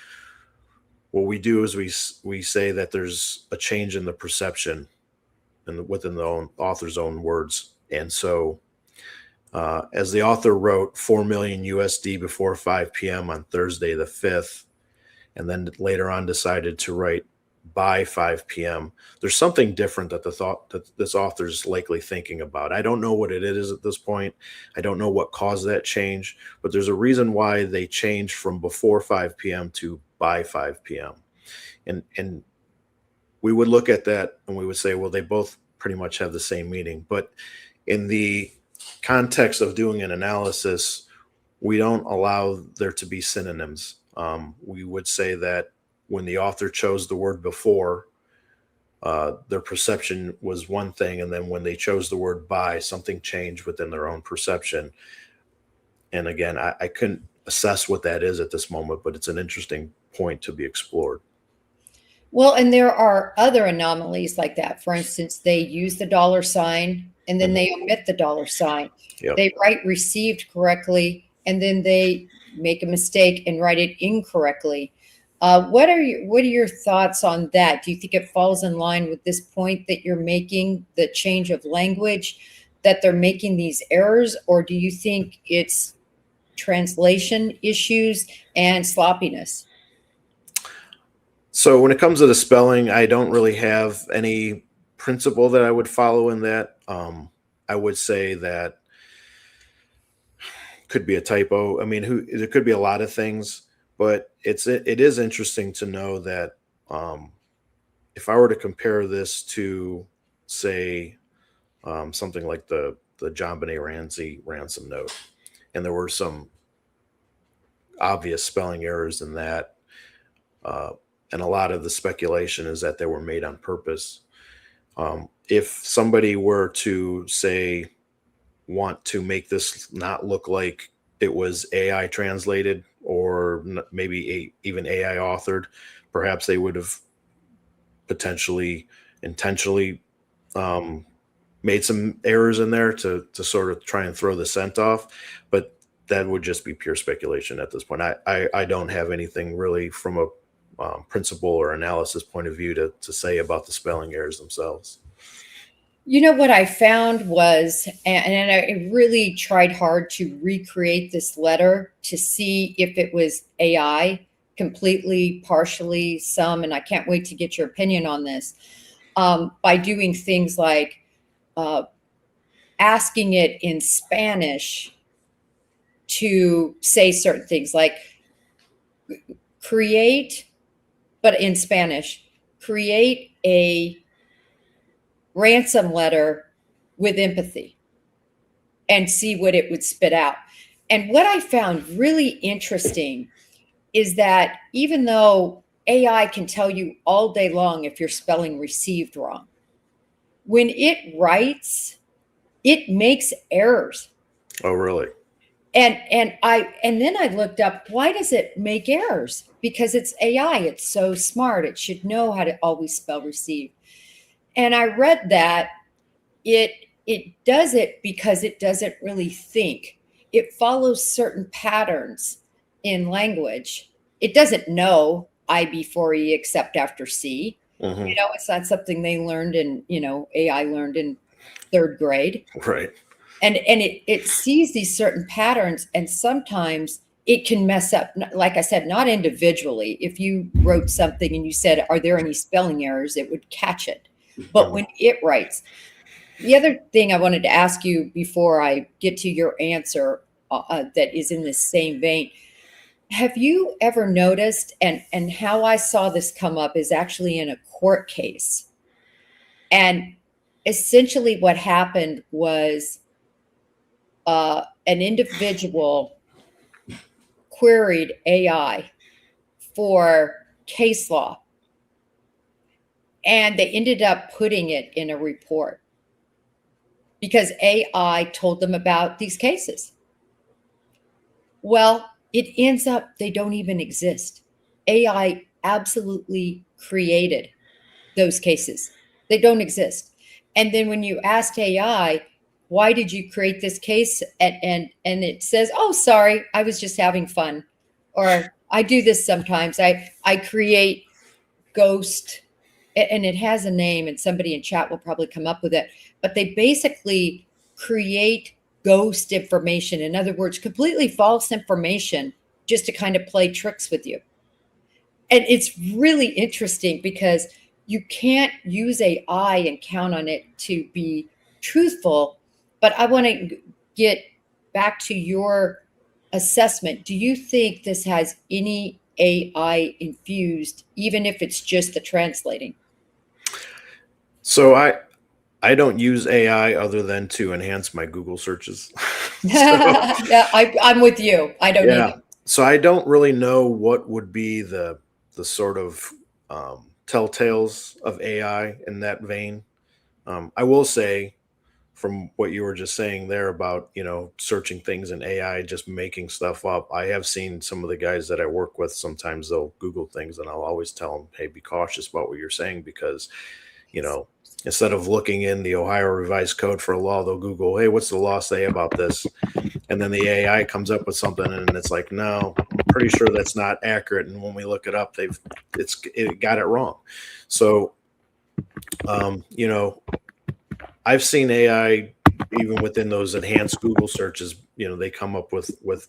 what we do is we say that there's a change in the perception and within the author's own words. And so, as the author wrote, 4 million USD before 5 p.m. on Thursday the 5th, and then later on decided to write by 5 p.m. There's something different that this author's likely thinking about. I don't know what it is at this point. I don't know what caused that change, but there's a reason why they changed from before 5 p.m. to by 5 p.m. And we would look at that and we would say, well, they both pretty much have the same meaning. But in the context of doing an analysis, we don't allow there to be synonyms. We would say that when the author chose the word before, their perception was one thing, and then when they chose the word by, something changed within their own perception. And again, I couldn't assess what that is at this moment, but it's an interesting point to be explored. Well, and there are other anomalies like that. For instance, they use the dollar sign and then they omit the dollar sign. Yep. They write received correctly and then they make a mistake and write it incorrectly. What are your thoughts on that? Do you think it falls in line with this point that you're making, the change of language, that they're making these errors, or do you think it's translation issues and sloppiness? So when it comes to the spelling, I don't really have any principle that I would follow in that. I would say that could be a typo. I mean, there could be a lot of things, but it is interesting to know that if I were to compare this to, say, something like the John Benet Ramsey ransom note, and there were some obvious spelling errors in that. And a lot of the speculation is that they were made on purpose. If somebody were to, say, want to make this not look like it was AI translated or maybe even AI authored, perhaps they would have potentially intentionally made some errors in there to sort of try and throw the scent off. But that would just be pure speculation at this point. I don't have anything really from a principle or analysis point of view to say about the spelling errors themselves. You know what I found was, and I really tried hard to recreate this letter to see if it was AI completely, partially, some, and I can't wait to get your opinion on this, by doing things like asking it in Spanish to say certain things like create, but in Spanish, create a ransom letter with empathy and see what it would spit out. And what I found really interesting is that even though AI can tell you all day long if you're spelling received wrong, when it writes, it makes errors. Oh, really? And then I looked up, why does it make errors? Because it's AI. It's so smart. It should know how to always spell received. And I read that it does it because it doesn't really think. It follows certain patterns in language. It doesn't know I before E except after C. Mm-hmm. You know, it's not something they learned in, AI learned in third grade. Right. And it sees these certain patterns, and sometimes it can mess up. Like I said, not individually. If you wrote something and you said, are there any spelling errors, it would catch it. But when it writes, the other thing I wanted to ask you before I get to your answer that is in the same vein, have you ever noticed, and how I saw this come up is actually in a court case. And essentially what happened was an individual queried AI for case law, and they ended up putting it in a report because AI told them about these cases. Well, it ends up they don't even exist. AI absolutely created those cases. They don't exist. And then when you ask AI, why did you create this case? And it says, oh, sorry, I was just having fun. Or I do this sometimes. I create ghost and it has a name, and somebody in chat will probably come up with it, but they basically create ghost information. In other words, completely false information just to kind of play tricks with you. And it's really interesting because you can't use AI and count on it to be truthful. But I want to get back to your assessment. Do you think this has any AI infused, even if it's just the translating? So I don't use AI other than to enhance my Google searches. So Yeah, I'm with you. I don't yeah, either. so I don't really know what would be the sort of telltales of AI in that vein. I will say, from what you were just saying there about searching things in AI, just making stuff up. I have seen some of the guys that I work with. Sometimes they'll Google things, and I'll always tell them, "Hey, be cautious about what you're saying because you know." Instead of looking in the Ohio Revised Code for a law, they'll Google, "Hey, what's the law say about this?" And then the AI comes up with something, and it's like, "No, I'm pretty sure that's not accurate." And when we look it up, it got it wrong. So, you know, I've seen AI even within those enhanced Google searches. They come up with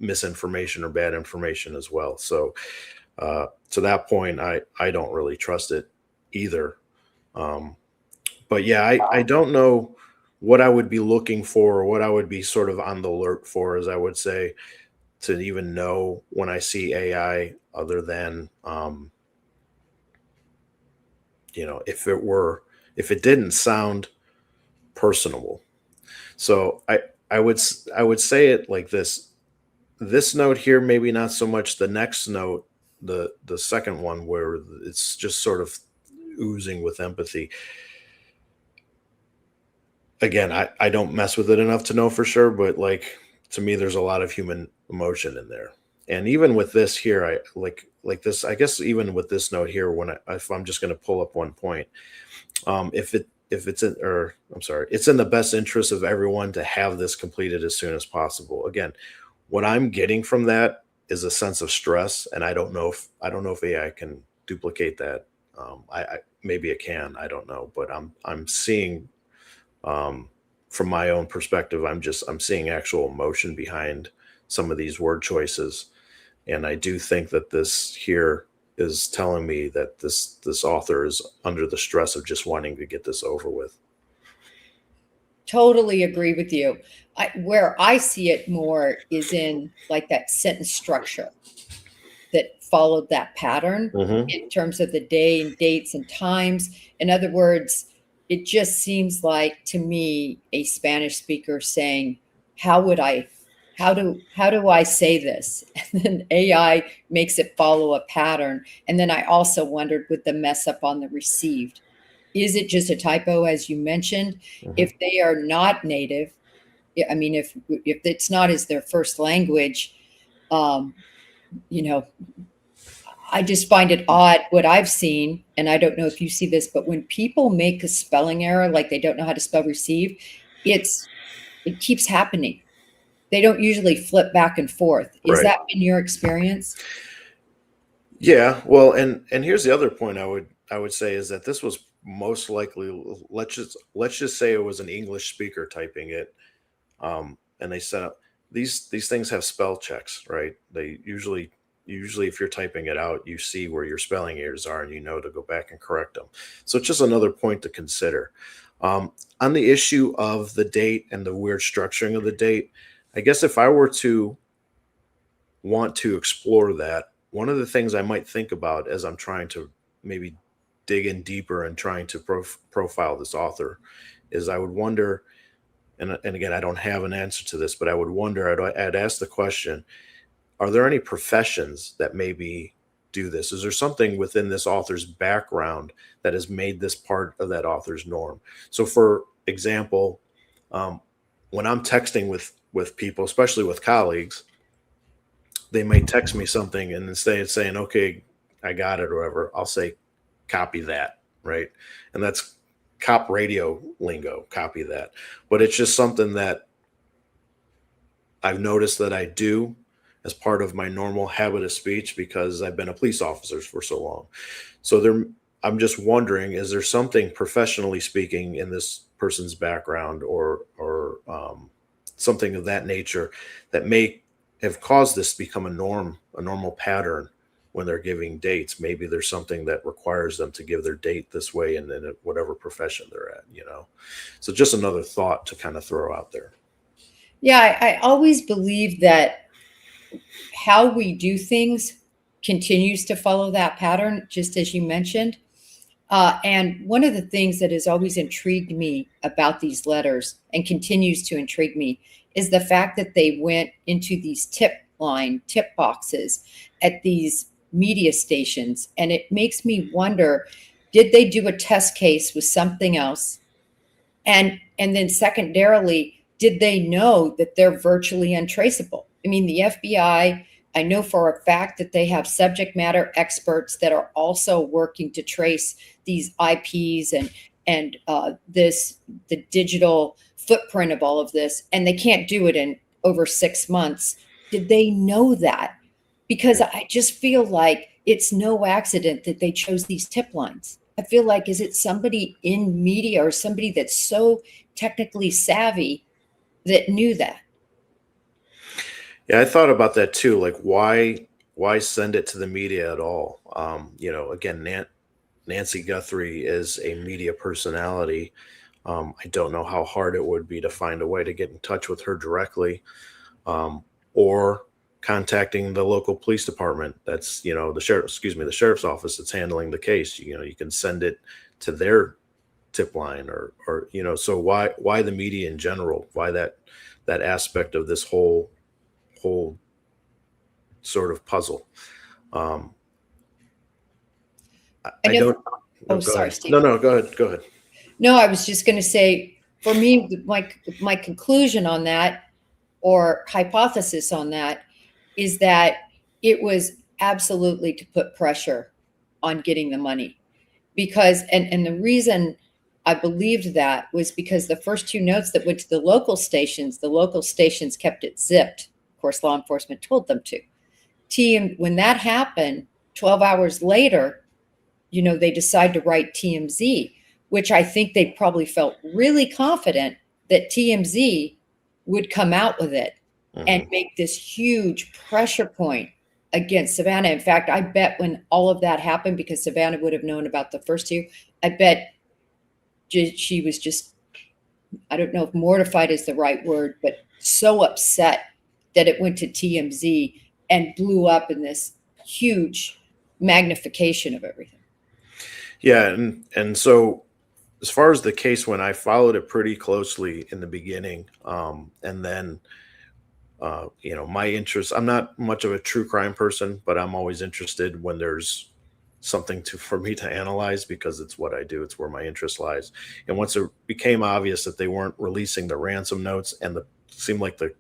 misinformation or bad information as well. So to that point, I don't really trust it either. Um, but yeah, I don't know what I would be looking for, or what I would be sort of on the alert for, as I would say, to even know when I see AI, other than if it didn't sound personable. So I would say it like this. This note here, maybe not so much. The next note, the second one, where it's just sort of oozing with empathy. Again, I don't mess with it enough to know for sure, but like, to me, there's a lot of human emotion in there. And even with this here, I like this. I guess even with this note here, if I'm just going to pull up one point, if it's in, or I'm sorry, it's in the best interest of everyone to have this completed as soon as possible. Again, what I'm getting from that is a sense of stress, and I don't know if AI can duplicate that. I maybe it can, I don't know, but I'm seeing, um, from my own perspective, I'm seeing actual emotion behind some of these word choices, and I do think that this here is telling me that this author is under the stress of just wanting to get this over with. Totally agree with you. Where I see it more is in like that sentence structure that followed that pattern Hmm. in terms of the day and dates and times. In other words, it just seems like to me a Spanish speaker saying, "How would I, how do I say this?" And then AI makes it follow a pattern. And then I also wondered with the mess up on the received, is it just a typo, as you mentioned? Hmm. If they are not native, I mean, if it's not as their first language, um, you know, I just find it odd what I've seen, and I don't know if you see this, but when people make a spelling error, like they don't know how to spell receive, it's it keeps happening. They don't usually flip back and forth. Is Right. that been your experience? Yeah. Well, and here's the other point I would say is that this was most likely, let's just say it was an English speaker typing it, and they set up these things have spell checks, right? They usually if you're typing it out, you see where your spelling errors are, and you know to go back and correct them. So it's just another point to consider. On the issue of the date and the weird structuring of the date, I guess if I were to want to explore that, one of the things I might think about as I'm trying to maybe dig in deeper and trying to profile this author is, I would wonder, and again, I don't have an answer to this, but I would wonder, I'd ask the question, are there any professions that maybe do this? Is there something within this author's background that has made this part of that author's norm? So, for example, um, when I'm texting with people, especially with colleagues, they may text me something, and instead of saying, "Okay, I got it," or whatever, I'll say, "Copy that," right? And that's cop radio lingo, copy that. But it's just something that I've noticed that I do as part of my normal habit of speech because I've been a police officer for so long. So I'm just wondering, is there something professionally speaking in this person's background, or something of that nature that may have caused this to become a normal pattern when they're giving dates? Maybe there's something that requires them to give their date this way, and then whatever profession they're at, you know. So just another thought to kind of throw out there. Yeah, I always believe that how we do things continues to follow that pattern, just as you mentioned. And one of the things that has always intrigued me about these letters and continues to intrigue me is the fact that they went into these tip boxes at these media stations. And it makes me wonder, did they do a test case with something else? And then secondarily, did they know that they're virtually untraceable? I mean, the FBI, I know for a fact that they have subject matter experts that are also working to trace these IPs and the digital footprint of all of this, and they can't do it in over 6 months. Did they know that? Because I just feel like it's no accident that they chose these tip lines. I feel like, is it somebody in media or somebody that's so technically savvy that knew that? Yeah, I thought about that too. Like, why send it to the media at all? Again, Nancy Guthrie is a media personality. I don't know how hard it would be to find a way to get in touch with her directly, or contacting the local police department. That's, the sheriff's office that's handling the case. You can send it to their tip line, or. So why the media in general? Why that aspect of this whole sort of puzzle? Um, I I know. don't. No, Oh, go sorry, ahead. Steve. No, go ahead. Go ahead. No, I was just going to say, for me, my conclusion on that, or hypothesis on that, is that it was absolutely to put pressure on getting the money. Because and the reason I believed that was because the first two notes that went to the local stations kept it zipped. Of course, law enforcement told them to. When that happened, 12 hours later, they decide to write TMZ, which I think they probably felt really confident that TMZ would come out with it and Hmm. make this huge pressure point against Savannah. In fact, I bet when all of that happened, because Savannah would have known about the first two, I bet she was just, I don't know if mortified is the right word, but so upset that it went to TMZ and blew up in this huge magnification of everything. Yeah, and so as far as the case went, I followed it pretty closely in the beginning, and then my interest. I'm not much of a true crime person, but I'm always interested when there's something for me to analyze, because it's what I do. It's where my interest lies. And once it became obvious that they weren't releasing the ransom notes, and the seemed like the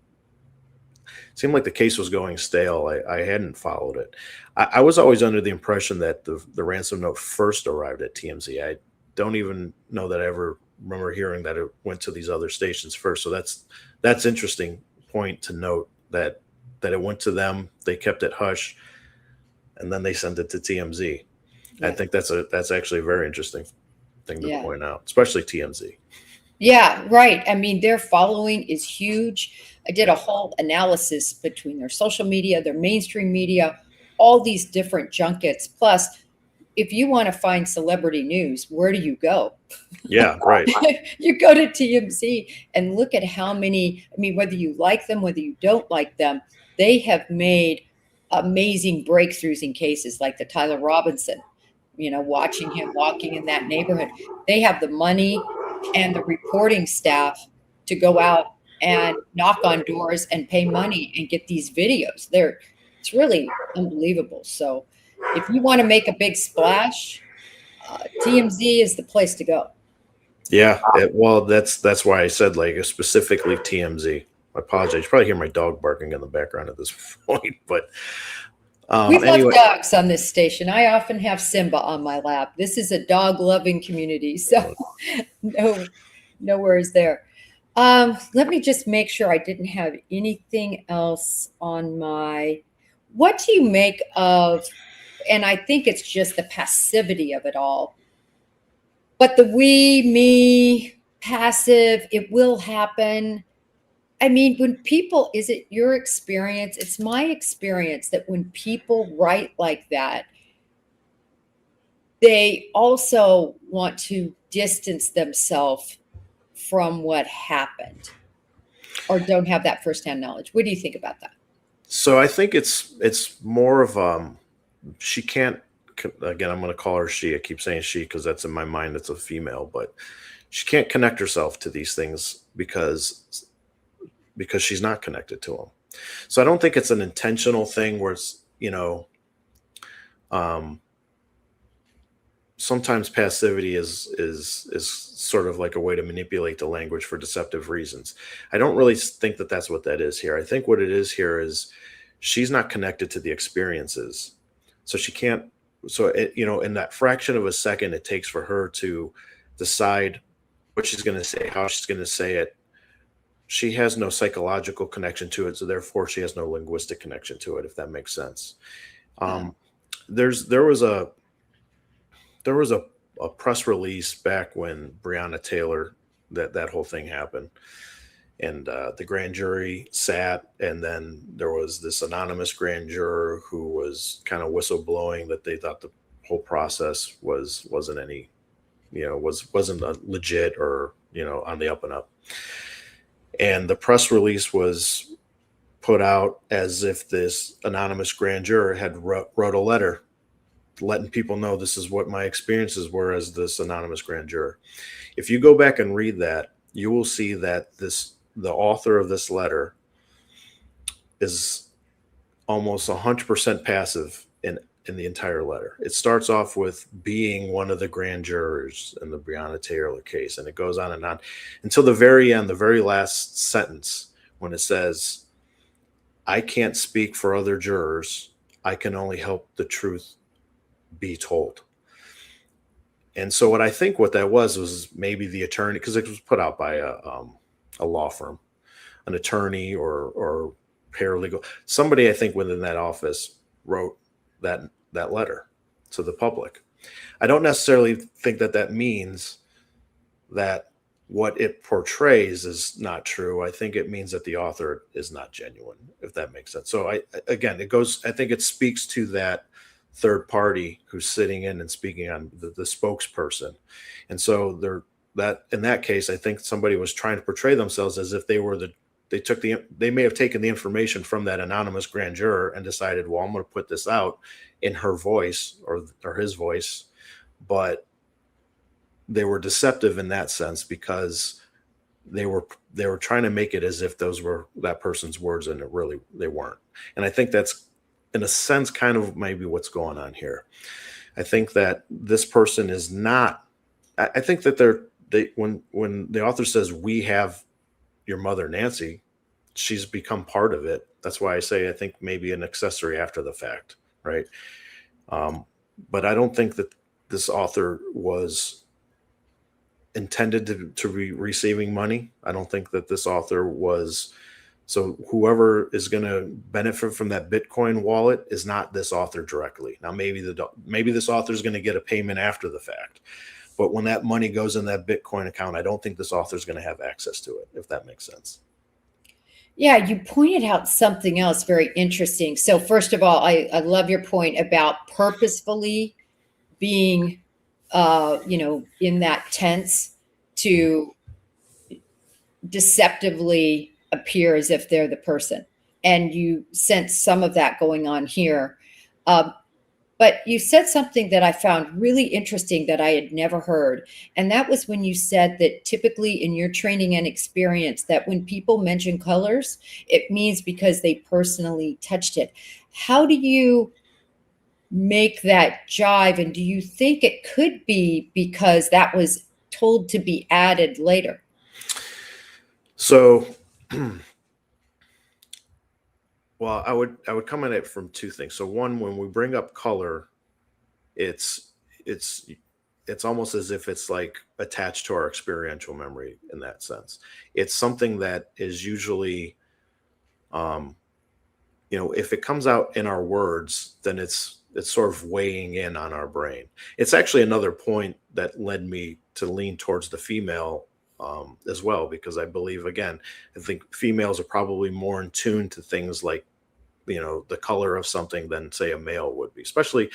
seemed like the case was going stale, I hadn't followed it. I was always under the impression that the ransom note first arrived at TMZ. I don't even know that I ever remember hearing that it went to these other stations first. So that's interesting point to note, that it went to them. They kept it hush, and then they sent it to TMZ. I Yeah. think that's actually a very interesting thing to Yeah. point out, especially TMZ. Yeah, right. I mean, their following is huge. I did a whole analysis between their social media, their mainstream media, all these different junkets. Plus, if you want to find celebrity news, where do you go? Yeah, right. You go to TMZ and look at how many, I mean, whether you like them, whether you don't like them, they have made amazing breakthroughs in cases like the Tyler Robinson, watching him walking in that neighborhood. They have the money and the reporting staff to go out and knock on doors and pay money and get these videos. It's really unbelievable. So if you want to make a big splash, TMZ is the place to go. Yeah, well, that's why I said, like, specifically TMZ. I apologize. You probably hear my dog barking in the background at this point, but We love anyway. dogs on this station. I often have Simba on my lap. This is a dog loving community. So no, no worries there. Let me just make sure I didn't have anything else on my. What do you make of? and I think it's just the passivity of it all. But the we, me, passive, it will happen. I mean, when people, is it your experience? It's my experience that when people write like that, they also want to distance themselves from what happened or don't have that firsthand knowledge. What do you think about that? So I think it's more of she can't, again, I'm going to call her she. I keep saying she because that's in my mind it's a female, but she can't connect herself to these things because she's not connected to them. So I don't think it's an intentional thing where it's, um sometimes passivity is sort of like a way to manipulate the language for deceptive reasons. I don't really think that that's what that is here. I think what it is here is she's not connected to the experiences, so she can't. So in that fraction of a second it takes for her to decide what she's going to say, how she's going to say it, she has no psychological connection to it, so therefore she has no linguistic connection to it, if that makes sense. Uh, um, there was a press release back when Breonna Taylor, that whole thing happened, and the grand jury sat, and then there was this anonymous grand juror who was kind of whistleblowing that they thought the whole process wasn't any, wasn't legit or on the up and up, and the press release was put out as if this anonymous grand juror had wrote a letter letting people know this is what my experiences were as this anonymous grand juror. If you go back and read that, you will see that the author of this letter is almost 100% passive in the entire letter. It starts off with being one of the grand jurors in the Breonna Taylor case, and it goes on and on until the very end, the very last sentence, when it says, "I can't speak for other jurors. I can only help the truth be told." And so what I think what that was maybe the attorney, because it was put out by a law firm, an attorney or paralegal, somebody I think within that office wrote that letter to the public. I don't necessarily think that means that what it portrays is not true. I think it means that the author is not genuine, if that makes sense. So I think it speaks to that third party who's sitting in and speaking on the spokesperson. And so that in that case, I think somebody was trying to portray themselves as if they may have taken the information from that anonymous grand juror and decided, well, I'm going to put this out in her voice or his voice, but they were deceptive in that sense because they were trying to make it as if those were that person's words, and they weren't. And I think that's in a sense kind of maybe what's going on here. I think that this person is not. I think that when the author says we have your mother Nancy, she's become part of it. That's why I say I think maybe an accessory after the fact, right? But I don't think that this author was intended to be receiving money. I don't think that this author was. So whoever is going to benefit from that Bitcoin wallet is not this author directly. Now, maybe this author is going to get a payment after the fact, but when that money goes in that Bitcoin account, I don't think this author is going to have access to it, if that makes sense. Yeah, you pointed out something else very interesting. So first of all, I love your point about purposefully being, in that tense to deceptively appear as if they're the person. And you sense some of that going on here. But you said something that I found really interesting that I had never heard. And that was when you said that typically in your training and experience, that when people mention colors, it means because they personally touched it. How do you make that jive? And do you think it could be because that was told to be added later? So, well, I would come at it from two things. So one, when we bring up color, it's it's it's almost as if it's like attached to our experiential memory in that sense. It's something that is usually, if it comes out in our words, then it's sort of weighing in on our brain. It's actually another point that led me to lean towards the female as well, because I believe, again, I think females are probably more in tune to things like, the color of something than say a male would be, especially,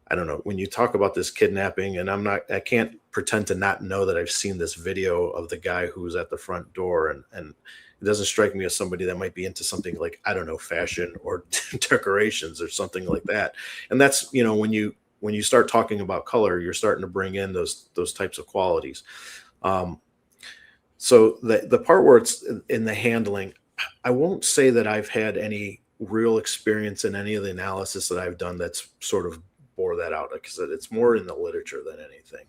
I don't know, when you talk about this kidnapping, and I can't pretend to not know that I've seen this video of the guy who's at the front door, and it doesn't strike me as somebody that might be into something like, I don't know, fashion or decorations or something like that. And that's, when you start talking about color, you're starting to bring in those types of qualities. Um, so the part where it's in the handling, I won't say that I've had any real experience in any of the analysis that I've done that's sort of bore that out, because it's more in the literature than anything.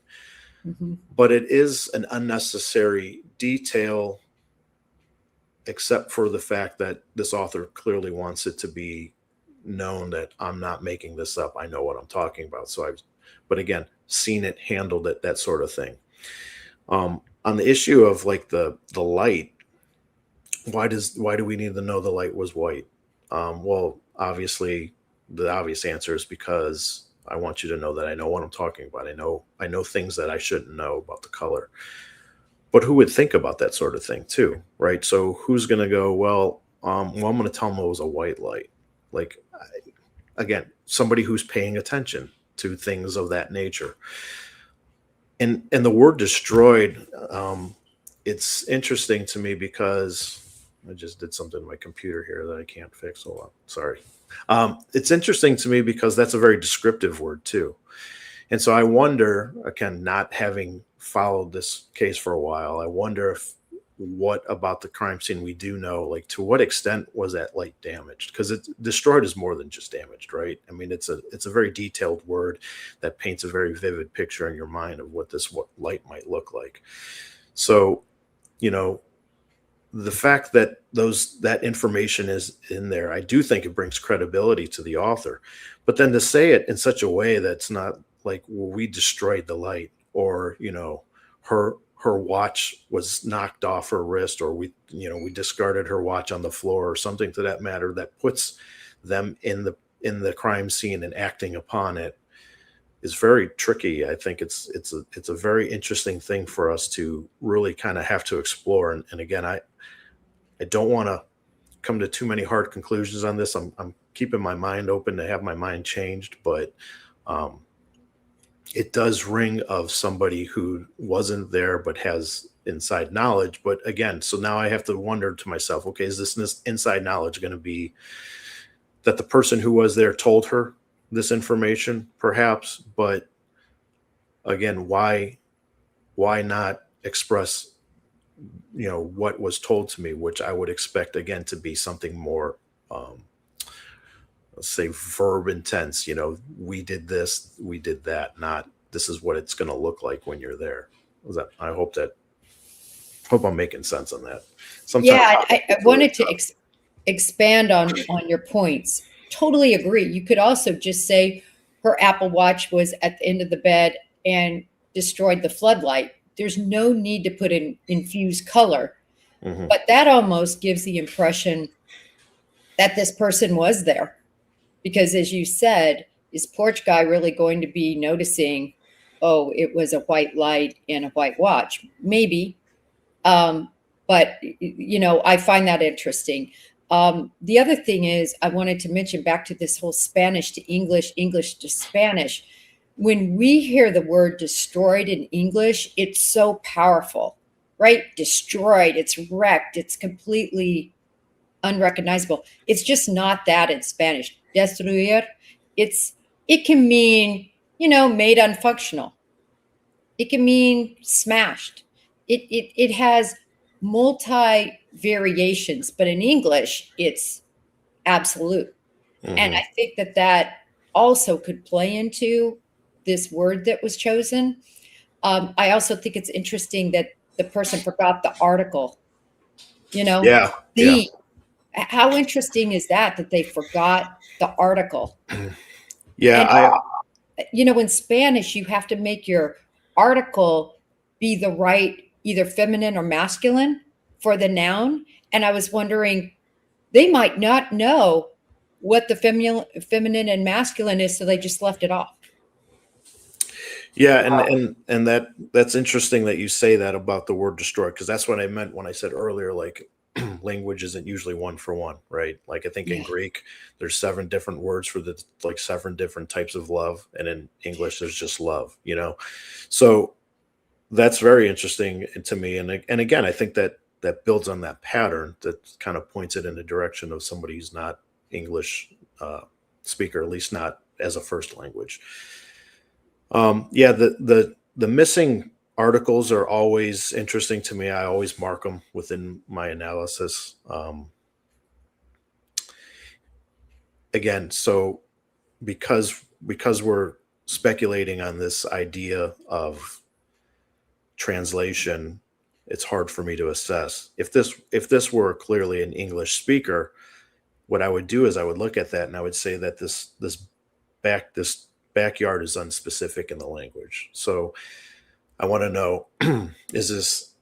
Mhm. But it is an unnecessary detail, except for the fact that this author clearly wants it to be known that I'm not making this up. I know what I'm talking about. But again, seen it, handled it, that sort of thing. On the issue of like the light, why do we need to know the light was white? Well, obviously, the obvious answer is because I want you to know that I know what I'm talking about. I know things that I shouldn't know about the color. But who would think about that sort of thing too, right? So who's going to go, well, I'm going to tell them it was a white light. Like, again, somebody who's paying attention to things of that nature. And the word destroyed, it's interesting to me because I just did something to my computer here that I can't fix. Hold on. Sorry. It's interesting to me because that's a very descriptive word too. And so I wonder, again, not having followed this case for a while, I wonder if what about the crime scene we do know, like to what extent was that light damaged? Because it destroyed is more than just damaged, right? I mean, it's a very detailed word that paints a very vivid picture in your mind of what light might look like. So, you know, the fact that that information is in there, I do think it brings credibility to the author. But then to say it in such a way that's not like, well, we destroyed the light, or her watch was knocked off her wrist, or we discarded her watch on the floor, or something to that matter, that puts them in the crime scene and acting upon it, is very tricky. I think it's a very interesting thing for us to really kind of have to explore. And again, I don't want to come to too many hard conclusions on this. I'm keeping my mind open to have my mind changed, but it does ring of somebody who wasn't there but has inside knowledge. But again, so now I have to wonder to myself, okay, is this inside knowledge going to be that the person who was there told her this information, perhaps? But again, why not express what was told to me, which I would expect again to be something more, let's say, verb intense. We did this, we did that, not this is what it's going to look like when you're there. I hope I'm making sense on that. Sometimes, Yeah, I wanted to expand on your points. Totally agree. You could also just say her Apple Watch was at the end of the bed and destroyed the floodlight. There's no need to put in infused color, Mhm. but that almost gives the impression that this person was there. Because as you said, is porch guy really going to be noticing, oh, it was a white light and a white watch? Maybe. But I find that interesting. The other thing is, I wanted to mention back to this whole Spanish to English, English to Spanish. When we hear the word destroyed in English, it's so powerful, right? Destroyed, it's wrecked, it's completely unrecognizable. It's just not that in Spanish. Destruir, it can mean, made unfunctional. It can mean smashed. It has multi variations, but in English, it's absolute. And Mhm. I think that also could play into this word that was chosen. I also think it's interesting that the person forgot the article, Yeah, yeah. the how interesting is that they forgot the article? Yeah, And in Spanish, you have to make your article be the right, either feminine or masculine for the noun. And I was wondering, they might not know what the feminine and masculine is, so they just left it off. Yeah, and that's interesting that you say that about the word destroy, because that's what I meant when I said earlier, like language isn't usually one for one, right? Like I think in Yeah. Greek there's 7 different words for the like 7 different types of love, and in English there's just love, you know. So that's very interesting to me, and again, I think that that builds on that pattern that kind of points it in the direction of somebody who's not English speaker, at least not as a first language. Yeah, the missing articles are always interesting to me. I always mark them within my analysis. Again, so because we're speculating on this idea of translation, it's hard for me to assess. If this were clearly an English speaker, what I would do is I would look at that and I would say that this backyard is unspecific in the language. So I want to know, is this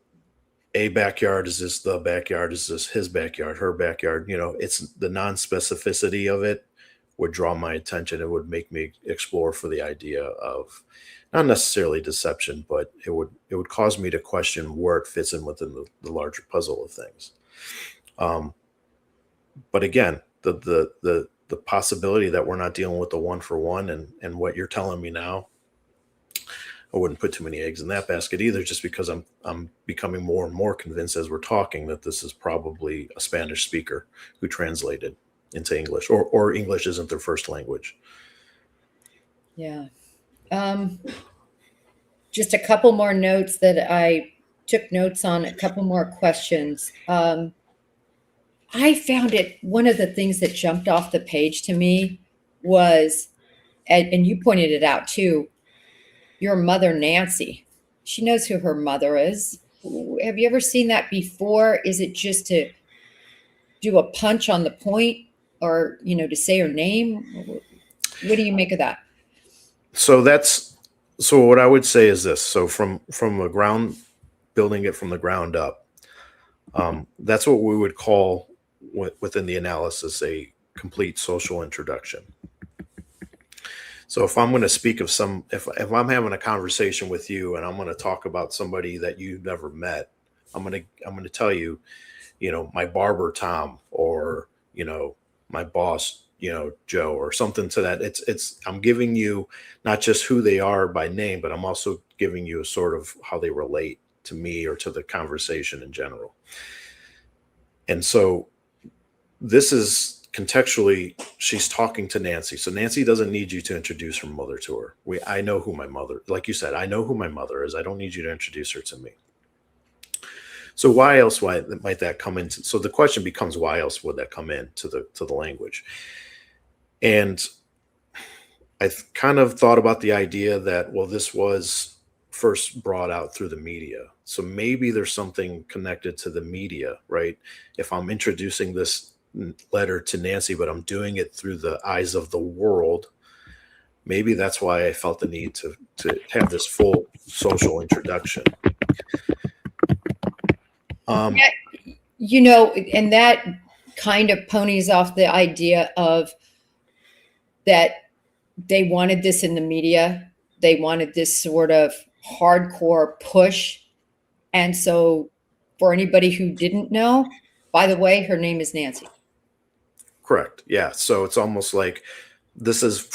a backyard? Is this the backyard? Is this his backyard, her backyard? You know, it's the non-specificity of it would draw my attention. It would make me explore for the idea of not necessarily deception, but it would cause me to question where it fits in within the larger puzzle of things. Um, but again, the possibility that we're not dealing with the one for one, and what you're telling me now, I wouldn't put too many eggs in that basket either, just because I'm becoming more and more convinced as we're talking that this is probably a Spanish speaker who translated into English, or English isn't their first language. Yeah. Just a couple more notes that I took notes on, a couple more questions. I found it, one of the things that jumped off the page to me was, and you pointed it out too, your mother, Nancy. She knows who her mother is. Have you ever seen that before? Is it just to do a punch on the point, or, to say her name? What do you make of that? So what I would say is this. So from a ground building it from the ground up, that's what we would call within the analysis a complete social introduction. So if I'm going to speak of if I'm having a conversation with you and I'm going to talk about somebody that you've never met, I'm going to tell you, my barber Tom, or my boss, Joe, or something to that. I'm giving you not just who they are by name, but I'm also giving you a sort of how they relate to me or to the conversation in general. And so this is contextually, she's talking to Nancy. So Nancy doesn't need you to introduce her mother to her. I know who my mother, like you said, I know who my mother is. I don't need you to introduce her to me. So why might that come into? So the question becomes, why else would that come in to the language? And I've kind of thought about the idea that, well, this was first brought out through the media. So maybe there's something connected to the media, right? If I'm introducing this letter to Nancy, but I'm doing it through the eyes of the world, maybe that's why I felt the need to have this full social introduction. Yeah, and that kind of ponies off the idea of that they wanted this in the media. They wanted this sort of hardcore push. And so for anybody who didn't know, by the way, her name is Nancy. Correct. Yeah. So it's almost like this is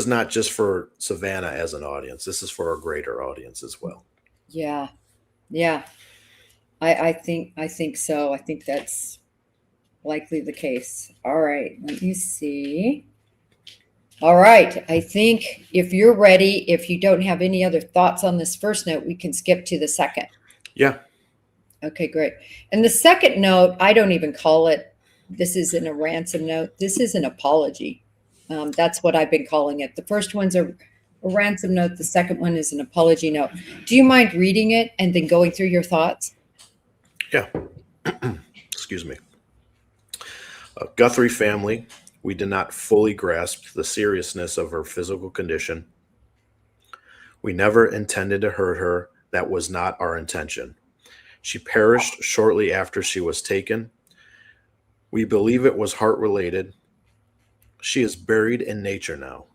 not just for Savannah as an audience. This is for a greater audience as well. Yeah. Yeah. I think so. I think that's likely the case. All right. Let me see. All right. I think if you're ready, if you don't have any other thoughts on this first note, we can skip to the second. Yeah. Okay, great. And the second note, I don't even call it, this isn't a ransom note. This is an apology. That's what I've been calling it. The first one's a ransom note. The second one is an apology note. Do you mind reading it and then going through your thoughts? Yeah. Excuse me. Guthrie family, we did not fully grasp the seriousness of her physical condition. We never intended to hurt her. That was not our intention. She perished shortly after she was taken. We believe it was heart related. She is buried in nature now.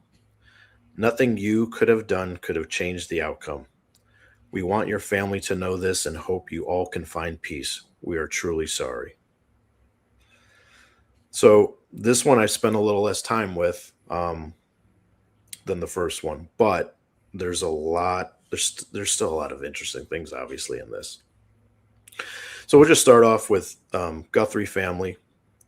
Nothing you could have done could have changed the outcome. We want your family to know this and hope you all can find peace. We are truly sorry. So this one I spent a little less time with than the first one, but there's a lot. There's still a lot of interesting things, obviously, in this. So we'll just start off with Guthrie family.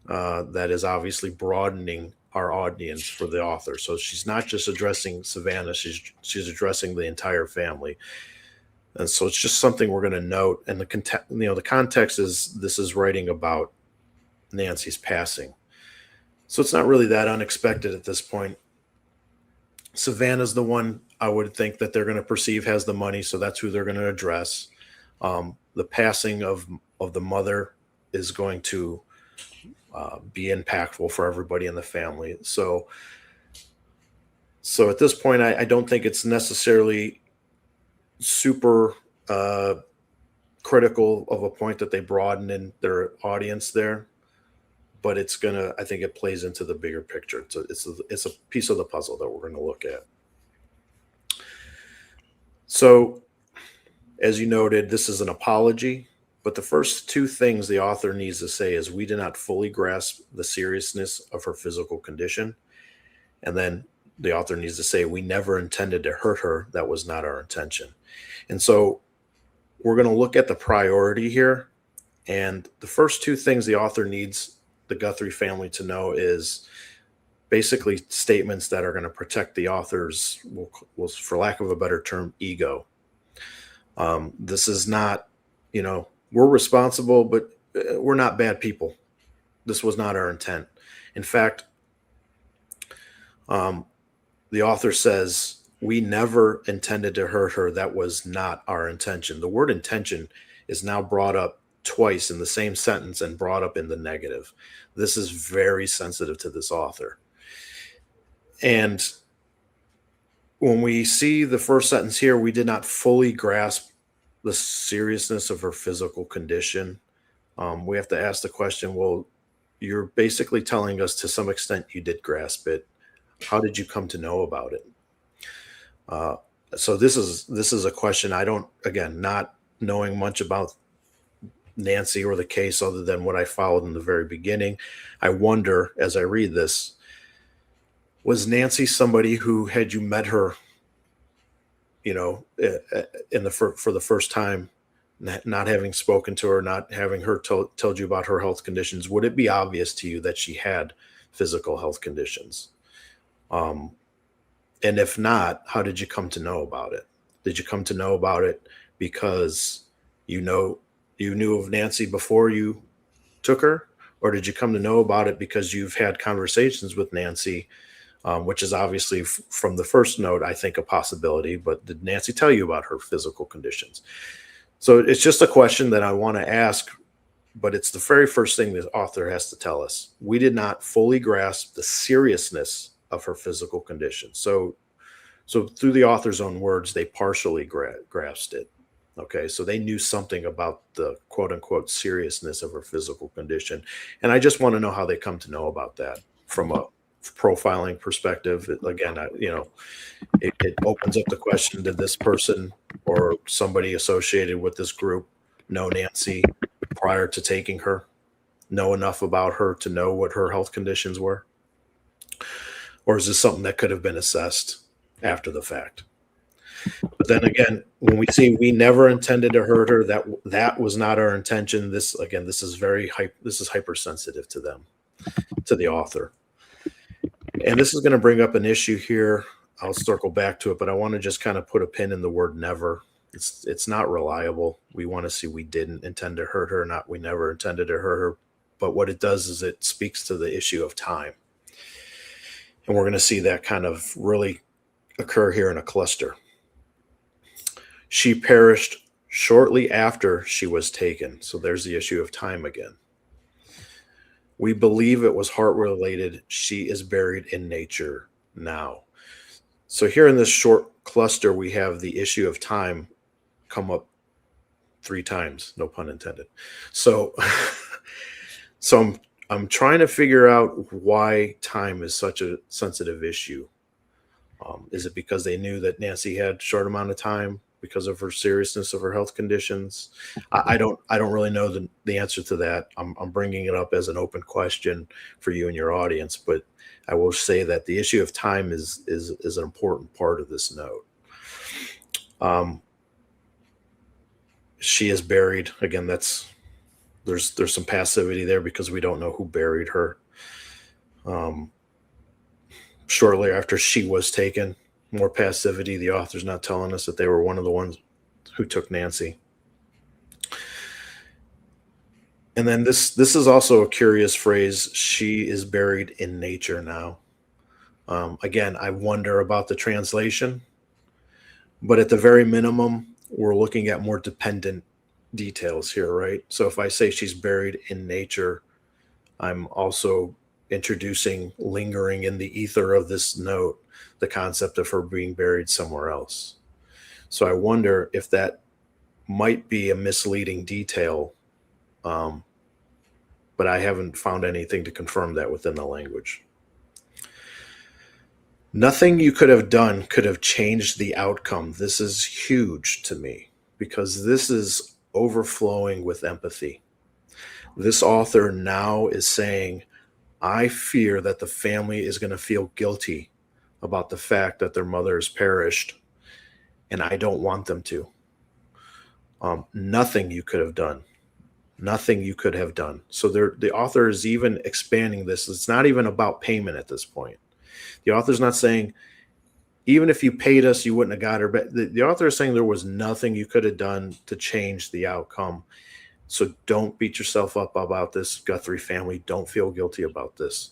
That is obviously broadening our audience for the author. So she's not just addressing Savannah; she's addressing the entire family. And so it's just something we're going to note. And the context is this is writing about Nancy's passing. So it's not really that unexpected at this point. Savannah's the one I would think that they're going to perceive has the money, so that's who they're going to address. The passing of the mother is going to be impactful for everybody in the family. So at this point, I don't think it's necessarily super critical of a point that they broaden in their audience there, but I think it plays into the bigger picture. It's a piece of the puzzle that we're going to look at. So, as you noted, this is an apology, but the first two things the author needs to say is we did not fully grasp the seriousness of her physical condition. And then the author needs to say we never intended to hurt her. That was not our intention. And so we're going to look at the priority here. And the first two things the author needs the Guthrie family to know is basically statements that are going to protect the author's, for lack of a better term, ego. This is not, we're responsible, but we're not bad people. This was not our intent. In fact, the author says, we never intended to hurt her. That was not our intention. The word intention is now brought up twice in the same sentence and brought up in the negative. This is very sensitive to this author. And when we see the first sentence here, we did not fully grasp the seriousness of her physical condition. We have to ask the question, well, you're basically telling us to some extent you did grasp it. How did you come to know about it? So this is a question not knowing much about Nancy or the case other than what I followed in the very beginning. I wonder as I read this, was Nancy somebody who, had you met her, for the first time, not having spoken to her, not having her told you about her health conditions, would it be obvious to you that she had physical health conditions? And if not, how did you come to know about it? Did you come to know about it because you knew of Nancy before you took her? Or did you come to know about it because you've had conversations with Nancy, which is obviously from the first note, I think, a possibility, but did Nancy tell you about her physical conditions? So it's just a question that I want to ask, but it's the very first thing the author has to tell us. We did not fully grasp the seriousness of her physical condition. So through the author's own words, they partially grasped it. Okay, so they knew something about the quote unquote seriousness of her physical condition. And I just want to know how they come to know about that from a profiling perspective. Again, it opens up the question, did this person or somebody associated with this group know Nancy prior to taking her, know enough about her to know what her health conditions were? Or is this something that could have been assessed after the fact? But then again, when we see we never intended to hurt her, that was not our intention. This is hypersensitive to them, to the author. And this is going to bring up an issue here. I'll circle back to it, but I want to just kind of put a pin in the word never. It's not reliable. We want to see we didn't intend to hurt her, not we never intended to hurt her. But what it does is it speaks to the issue of time. And we're going to see that kind of really occur here in a cluster. She perished shortly after she was taken. So there's the issue of time again. We believe it was heart related. She is buried in nature now. So here in this short cluster, we have the issue of time come up 3 times, no pun intended. So I'm trying to figure out why time is such a sensitive issue. Is it because they knew that Nancy had short amount of time because of her seriousness of her health conditions? I don't really know the answer to that. I'm bringing it up as an open question for you and your audience, but I will say that the issue of time is an important part of this note. She is buried again. There's some passivity there because we don't know who buried her. Shortly after she was taken, more passivity. The author's not telling us that they were one of the ones who took Nancy. And then this is also a curious phrase. She is buried in nature now. Again, I wonder about the translation, but at the very minimum, we're looking at more dependent details here, right? So if I say she's buried in nature, I'm also introducing, lingering in the ether of this note, the concept of her being buried somewhere else. So I wonder if that might be a misleading detail, but I haven't found anything to confirm that within the language. Nothing you could have done could have changed the outcome. This is huge to me because this is overflowing with empathy. This author now is saying, I fear that the family is going to feel guilty about the fact that their mother has perished, and I don't want them to. Nothing you could have done. Nothing you could have done. So the author is even expanding this. It's not even about payment at this point. The author's not saying, even if you paid us, you wouldn't have got her. But the author is saying there was nothing you could have done to change the outcome. So don't beat yourself up about this, Guthrie family. Don't feel guilty about this.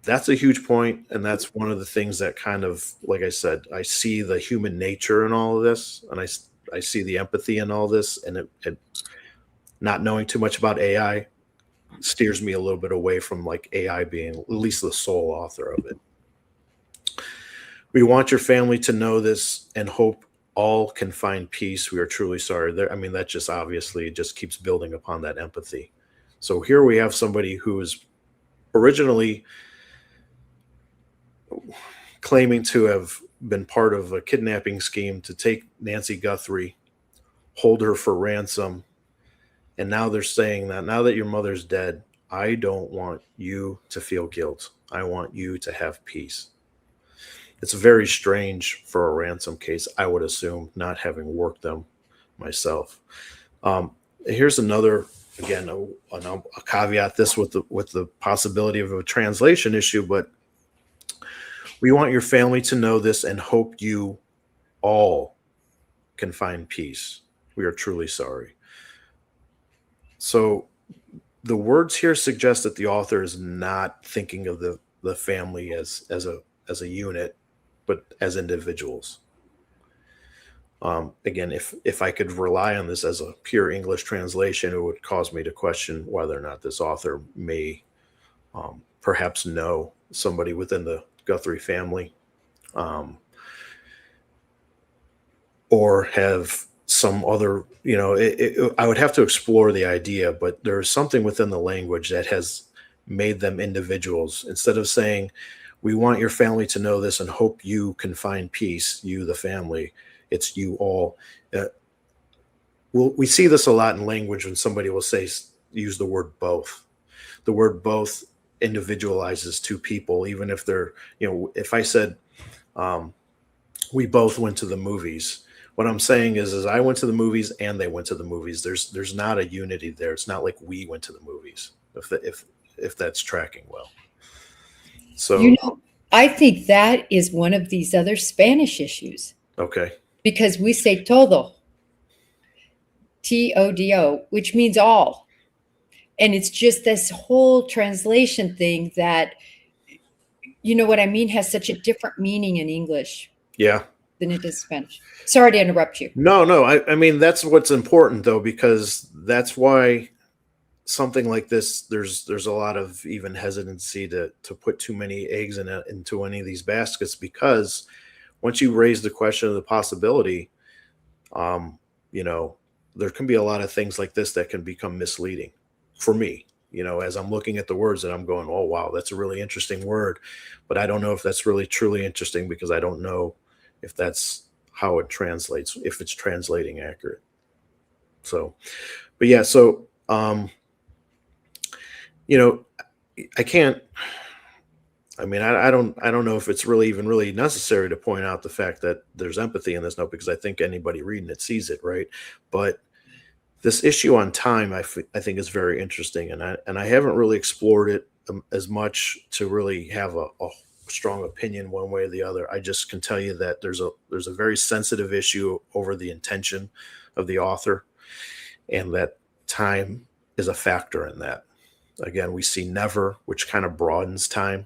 That's a huge point, and that's one of the things that kind of, like I said, I see the human nature in all of this, and I see the empathy in all this, and it not knowing too much about AI steers me a little bit away from like AI being at least the sole author of it. We want your family to know this and hope all can find peace. We are truly sorry. I mean, that just obviously just keeps building upon that empathy. So here we have somebody who is originally claiming to have been part of a kidnapping scheme to take Nancy Guthrie, hold her for ransom. And now they're saying that now that your mother's dead, I don't want you to feel guilt. I want you to have peace. It's very strange for a ransom case, I would assume, not having worked them myself. Here's another, again, a caveat this with the possibility of a translation issue, but we want your family to know this and hope you all can find peace. We are truly sorry. So the words here suggest that the author is not thinking of the family as a unit, but as individuals. Again, if I could rely on this as a pure English translation, it would cause me to question whether or not this author may perhaps know somebody within the Guthrie family, or have some other, I would have to explore the idea, but there's something within the language that has made them individuals. Instead of saying, we want your family to know this and hope you can find peace, you, the family, it's you all. We see this a lot in language when somebody will use the word both. The word both individualizes two people, even if they're, if I said, we both went to the movies, what I'm saying is I went to the movies and they went to the movies. There's not a unity there. It's not like we went to the movies, if that's tracking well. So, I think that is one of these other Spanish issues. Okay. Because we say todo, Todo, which means all. And it's just this whole translation thing that, you know what I mean, has such a different meaning in English. Yeah. Than it does Spanish. Sorry to interrupt you. No. I mean, that's what's important, though, because that's why something like this, there's a lot of even hesitancy to put too many eggs into any of these baskets, because once you raise the question of the possibility, there can be a lot of things like this that can become misleading for me. as I'm looking at the words and I'm going, oh, wow, that's a really interesting word. But I don't know if that's really truly interesting because I don't know if that's how it translates, if it's translating accurate. So, but yeah, so, you know, I can't, I don't know if it's really even really necessary to point out the fact that there's empathy in this note because I think anybody reading it sees it, right? But this issue on time, I think is very interesting, and I haven't really explored it as much to really have a strong opinion one way or the other. I just can tell you that there's a very sensitive issue over the intention of the author, and that time is a factor in that. Again, we see never, which kind of broadens time.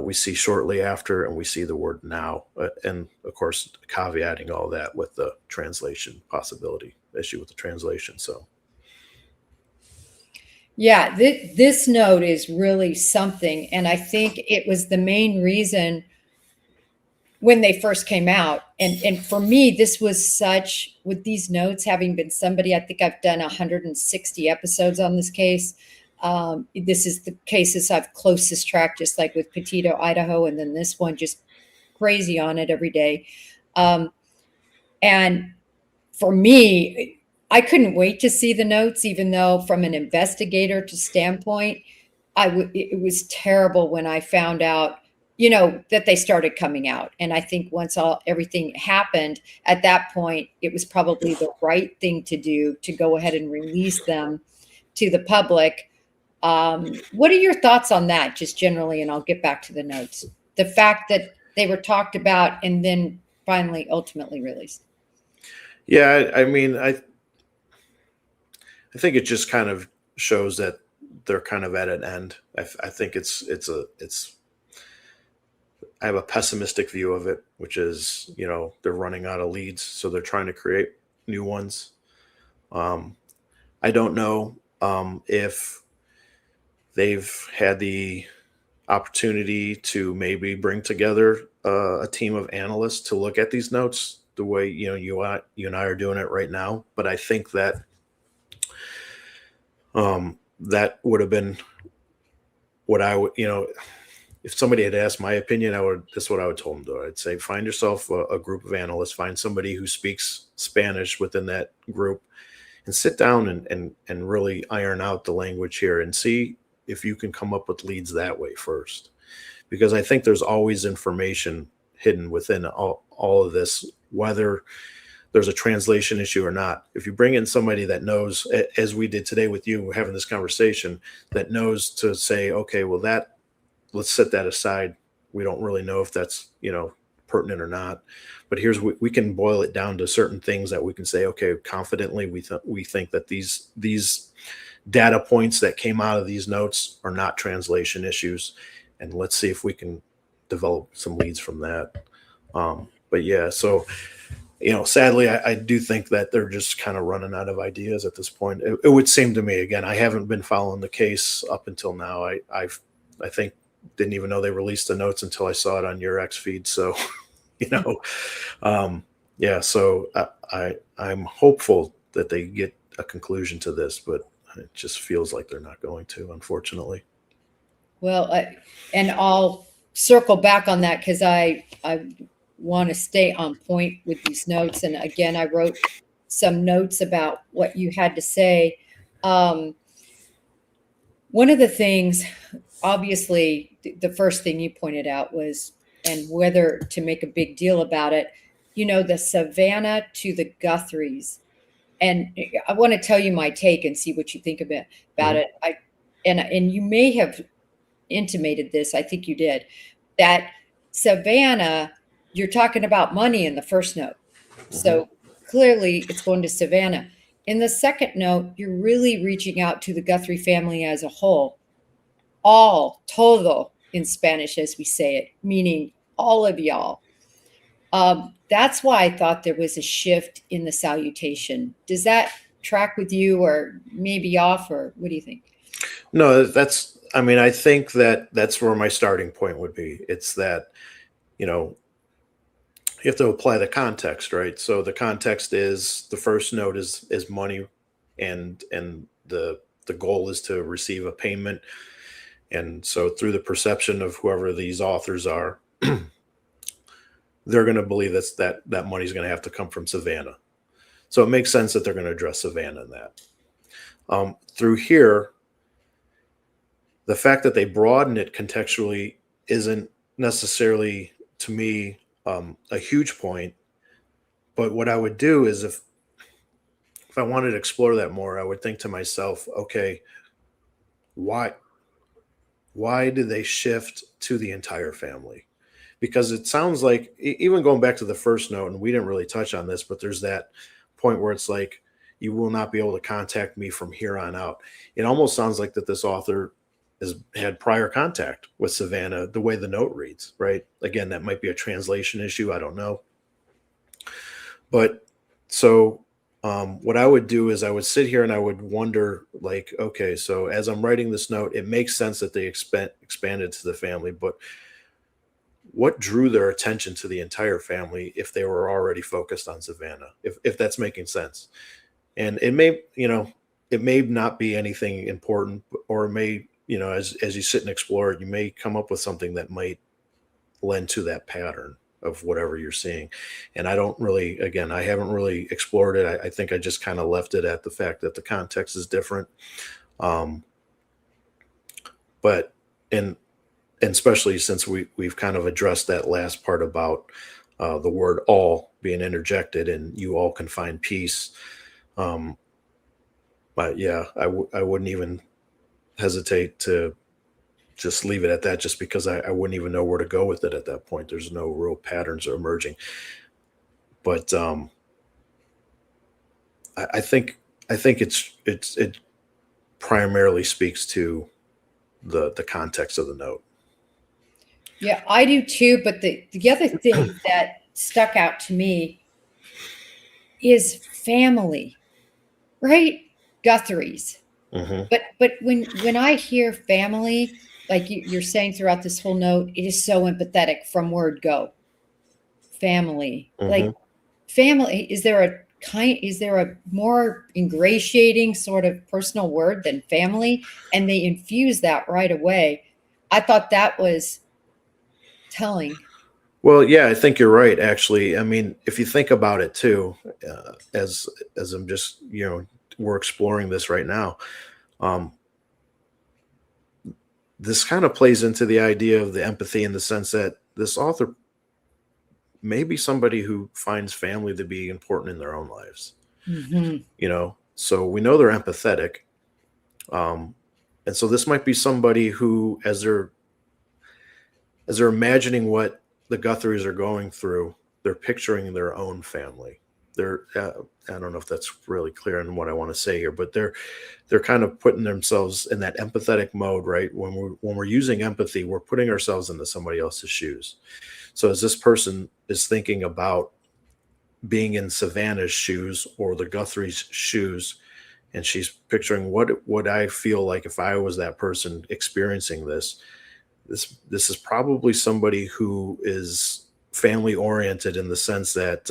We see shortly after, and we see the word now. And of course, caveating all that with the translation possibility issue with the translation. So, Yeah, this note is really something. And I think it was the main reason when they first came out. And for me, this was such, with these notes having been somebody, I think I've done 160 episodes on this case. This is the cases I've closest tracked, just like with Petito, Idaho, and then this one, just crazy on it every day. And for me, I couldn't wait to see the notes, even though from an investigator to standpoint, it was terrible when I found out, that they started coming out. And I think once everything happened, at that point, it was probably the right thing to do to go ahead and release them to the public. What are your thoughts on that, just generally? And I'll get back to the notes. The fact that they were talked about and then finally ultimately released. yeah, I think it just kind of shows that they're kind of at an end. I think I have a pessimistic view of it, which is, they're running out of leads, so they're trying to create new ones. I don't know if they've had the opportunity to maybe bring together a team of analysts to look at these notes the way you and I are doing it right now. But I think that that would have been what I would, if somebody had asked my opinion, that's what I would tell them to do. I'd say, find yourself a group of analysts, find somebody who speaks Spanish within that group, and sit down and really iron out the language here and see if you can come up with leads that way first. Because I think there's always information hidden within all of this, whether there's a translation issue or not. If you bring in somebody that knows, as we did today with you, having this conversation, that knows to say, okay, well, let's set that aside. We don't really know if that's, pertinent or not. But we can boil it down to certain things that we can say, okay, confidently, we think that these data points that came out of these notes are not translation issues. And let's see if we can develop some leads from that. But yeah, so, sadly, I do think that they're just kind of running out of ideas at this point. It would seem to me, again, I haven't been following the case up until now. I think didn't even know they released the notes until I saw it on your X feed. So, yeah, so I'm hopeful that they get a conclusion to this, but it just feels like they're not going to, unfortunately. Well, and I'll circle back on that because I want to stay on point with these notes. And again, I wrote some notes about what you had to say. One of the things, obviously, the first thing you pointed out was, and whether to make a big deal about it, the Savannah to the Guthries. And I want to tell you my take and see what you think about Mhm. it. And you may have intimated this, I think you did, that Savannah, you're talking about money in the first note. Mhm. So clearly it's going to Savannah. In the second note, you're really reaching out to the Guthrie family as a whole, all, todo in Spanish, as we say it, meaning all of y'all. That's why I thought there was a shift in the salutation. Does that track with you, or maybe off, or what do you think? No, I think that that's where my starting point would be. It's that, you know, you have to apply the context, right? So the context is the first note is money, and the the goal is to receive a payment. And so through the perception of whoever these authors are, they're going to believe that money is going to have to come from Savannah. So it makes sense that they're going to address Savannah in that. Through here, the fact that they broaden it contextually isn't necessarily, to me, a huge point. But what I would do is if I wanted to explore that more, I would think to myself, okay, why did they shift to the entire family? Because it sounds like, even going back to the first note, and we didn't really touch on this, but there's that point where it's like, you will not be able to contact me from here on out. It almost sounds like that this author has had prior contact with Savannah, the way the note reads, right? Again, that might be a translation issue. I don't know. But so what I would do is I would sit here and I would wonder, like, okay, so as I'm writing this note, it makes sense that they expanded to the family, but what drew their attention to the entire family if they were already focused on Savannah, if that's making sense? And it may not be anything important, or it may, as you sit and explore it, you may come up with something that might lend to that pattern of whatever you're seeing. And I haven't really explored it. I think I just kind of left it at the fact that the context is different. But and especially since we've kind of addressed that last part about the word all being interjected, and you all can find peace. But yeah, I wouldn't even hesitate to just leave it at that, just because I wouldn't even know where to go with it at that point. There's no real patterns are emerging. But I think it primarily speaks to the context of the note. Yeah, I do too. But the other thing that stuck out to me is family, right? Guthrie's. Mm-hmm. But when I hear family, like you're saying throughout this whole note, it is so empathetic from word go. Family, Mm-hmm. like family. Is there a more ingratiating sort of personal word than family? And they infuse that right away. I thought that was telling. Well, yeah, I think you're right. Actually, I mean, if you think about it too, as I'm just we're exploring this right now. This kind of plays into the idea of the empathy, in the sense that this author may be somebody who finds family to be important in their own lives. Mm-hmm. So we know they're empathetic. And so this might be somebody who, as they're imagining what the Guthries are going through, they're picturing their own family. I don't know if that's really clear in what I want to say here, but they're kind of putting themselves in that empathetic mode, right? When we're using empathy, we're putting ourselves into somebody else's shoes. So as this person is thinking about being in Savannah's shoes or the Guthrie's shoes, and she's picturing what would I feel like if I was that person experiencing this. This is probably somebody who is family oriented, in the sense that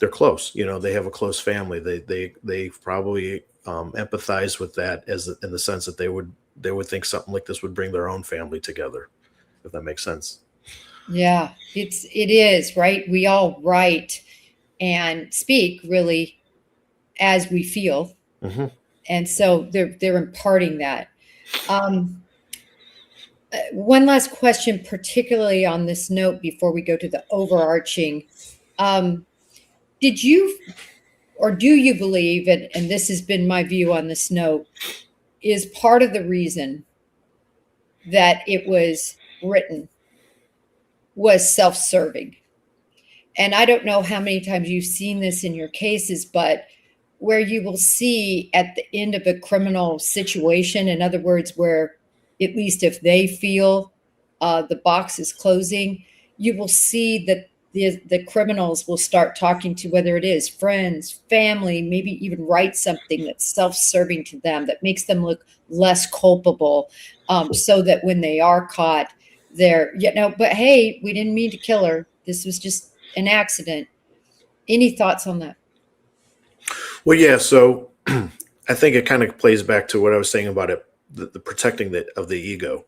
they're close. They have a close family. They probably empathize with that, in the sense that they would think something like this would bring their own family together, if that makes sense. Yeah, it is, right? We all write and speak really as we feel. Mm-hmm. And so they're imparting that. One last question, particularly on this note, before we go to the overarching. Did you, or do you believe, and this has been my view on this note, is part of the reason that it was written was self-serving? And I don't know how many times you've seen this in your cases, but where you will see at the end of a criminal situation, in other words, where, at least if they feel the box is closing, you will see that the criminals will start talking to, whether it is friends, family, maybe even write something that's self-serving to them, that makes them look less culpable, so that when they are caught, they're, but hey, we didn't mean to kill her. This was just an accident. Any thoughts on that? Well, yeah. So I think it kind of plays back to what I was saying about it, the protecting of the ego.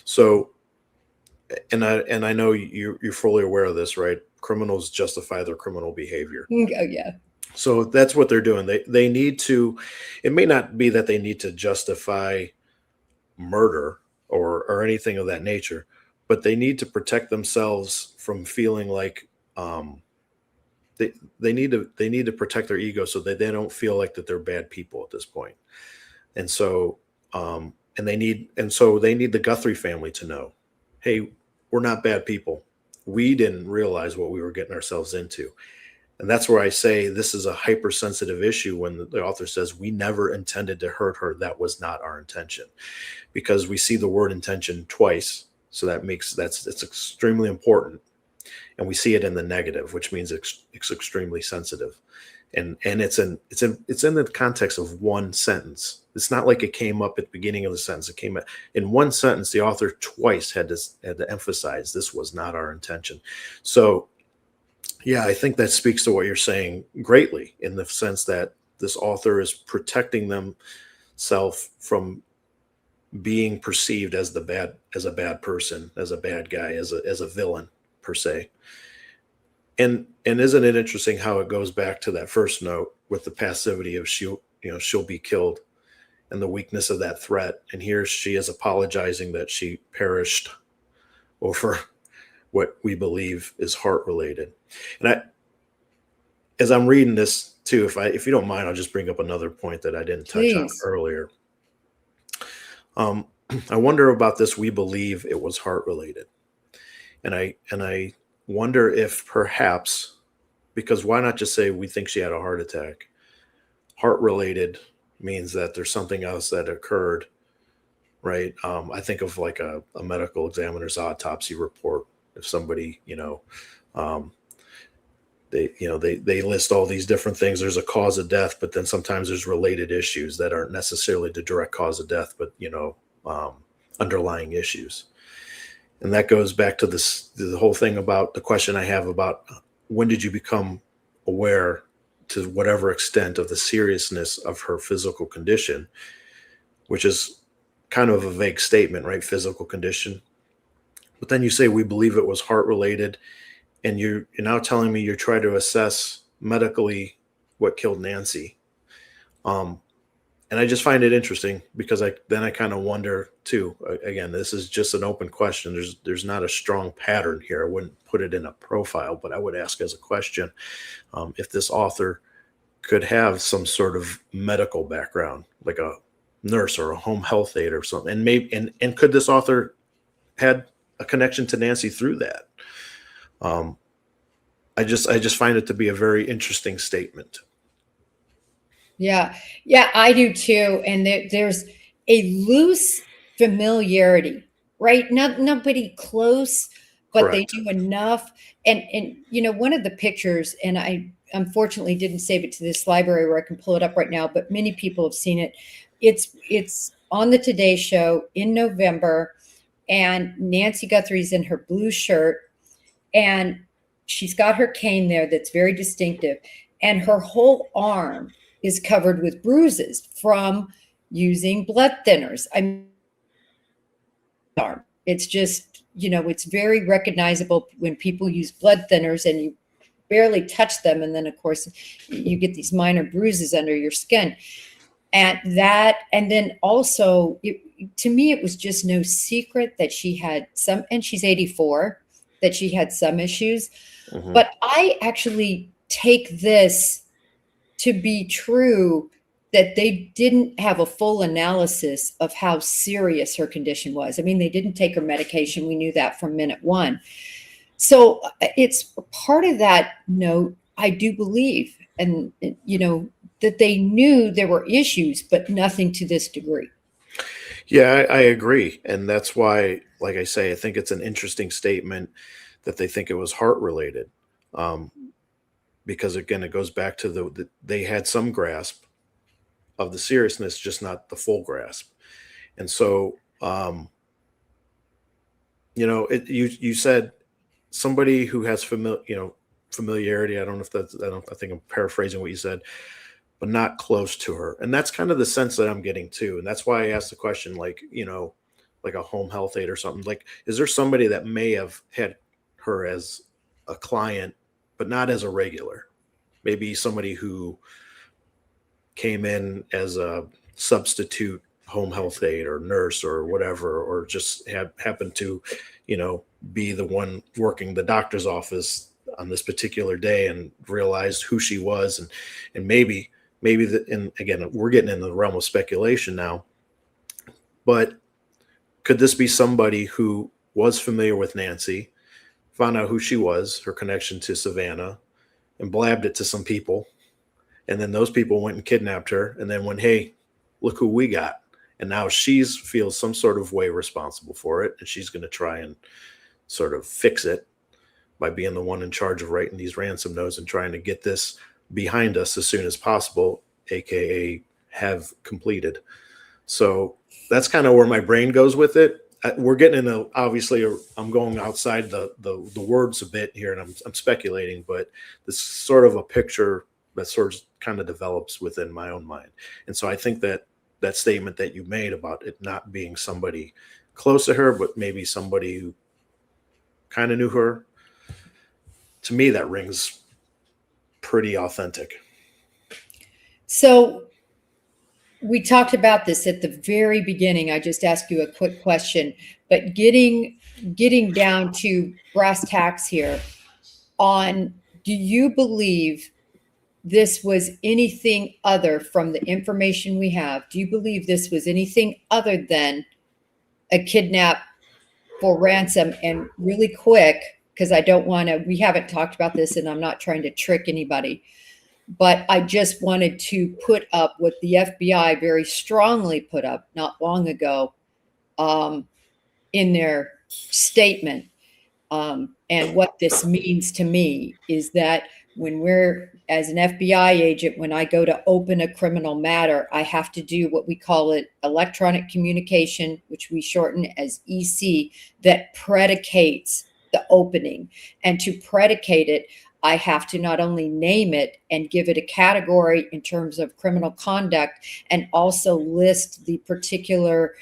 So, and I know you're fully aware of this, right? Criminals justify their criminal behavior. Oh, yeah. So that's what they're doing. They need to. It may not be that they need to justify murder or anything of that nature, but they need to protect themselves from feeling like they they need to protect their ego so that they don't feel like that they're bad people at this point. And so they need the Guthrie family to know, hey, we're not bad people. We didn't realize what we were getting ourselves into. And that's where I say this is a hypersensitive issue when the author says we never intended to hurt her. That was not our intention, because we see the word intention twice. So it's extremely important. And we see it in the negative, which means it's extremely sensitive. And it's in the context of one sentence. It's not like it came up at the beginning of the sentence. It came in one sentence. The author twice had to emphasize this was not our intention. So yeah, I think that speaks to what you're saying greatly, in the sense that this author is protecting themselves from being perceived as as a bad person, as a bad guy, as a villain per se. And isn't it interesting how it goes back to that first note with the passivity of she'll be killed, and the weakness of that threat. And here she is apologizing that she perished over what we believe is heart related. And as I'm reading this too, if you don't mind, I'll just bring up another point that I didn't touch on Please. earlier. Um, I wonder about this. We believe it was heart related, and I wonder if perhaps, because why not just say we think she had a heart attack? Heart related means that there's something else that occurred, right? I think of like a medical examiner's autopsy report. If somebody, um, they list all these different things. There's a cause of death, but then sometimes there's related issues that aren't necessarily the direct cause of death, but um, underlying issues. And that goes back to the whole thing about the question I have about when did you become aware, to whatever extent, of the seriousness of her physical condition, which is kind of a vague statement, right? Physical condition. But then you say we believe it was heart related, and you're now telling me you're trying to assess medically what killed Nancy. Um, and I just find it interesting because I kind of wonder too. Again, this is just an open question. There's not a strong pattern here. I wouldn't put it in a profile, but I would ask as a question, if this author could have some sort of medical background, like a nurse or a home health aide or something, and maybe and could this author had a connection to Nancy through that? Um, I just find it to be a very interesting statement. Yeah. Yeah, I do too. And there's a loose familiarity, right? Not nobody close, but they Correct. do enough. And one of the pictures, and I unfortunately didn't save it to this library where I can pull it up right now, but many people have seen it. It's on the Today Show in November, and Nancy Guthrie's in her blue shirt, and she's got her cane there that's very distinctive, and her whole arm is covered with bruises from using blood thinners. I mean, arm. It's just, it's very recognizable when people use blood thinners and you barely touch them. And then, of course, you get these minor bruises under your skin. And then also, to me, it was just no secret that she had and she's 84, that she had some issues. Hmm. But I actually take this to be true, that they didn't have a full analysis of how serious her condition was. I mean, they didn't take her medication. We knew that from minute one. So it's part of that note, I do believe, and that they knew there were issues, but nothing to this degree. Yeah, I agree, and that's why, like I say, I think it's an interesting statement that they think it was heart related, um, because again, it goes back to they had some grasp of the seriousness, just not the full grasp. And so, you said somebody who has familiarity. I don't know if that's, I think I'm paraphrasing what you said. but not close to her. And that's kind of the sense that I'm getting too. And that's why I asked the question, like, like a home health aide or something. Like, is there somebody that may have had her as a client, but not as a regular? Maybe somebody who came in as a substitute home health aide or nurse or whatever, or just happened to, be the one working the doctor's office on this particular day and realized who she was, and maybe that. And again, we're getting into the realm of speculation now, but could this be somebody who was familiar with Nancy, found out who she was, her connection to Savannah, and blabbed it to some people, and then those people went and kidnapped her, and then went, hey, look who we got. And now she's feels some sort of way responsible for it, and she's going to try and sort of fix it by being the one in charge of writing these ransom notes and trying to get this behind us as soon as possible, aka have completed. So that's kind of where my brain goes with it. We're getting into, obviously, I'm going outside the words a bit here, and I'm speculating, but this is sort of a picture that sort of kind of develops within my own mind. And so I think that that statement that you made about it not being somebody close to her, but maybe somebody who kind of knew her, to me, that rings pretty authentic. So we talked about this at the very beginning. I just asked you a quick question, but getting down to brass tacks here on, do you believe this was anything other from the information we have? Do you believe this was anything other than a kidnap for ransom? And really quick, because I don't want to, we haven't talked about this and I'm not trying to trick anybody, but I just wanted to put up what the FBI very strongly put up not long ago in their statement. And what this means to me is that when we're, as an FBI agent, when I go to open a criminal matter, I have to do what we call it electronic communication, which we shorten as EC, that predicates the opening. And to predicate it, I have to not only name it and give it a category in terms of criminal conduct, and also list the particular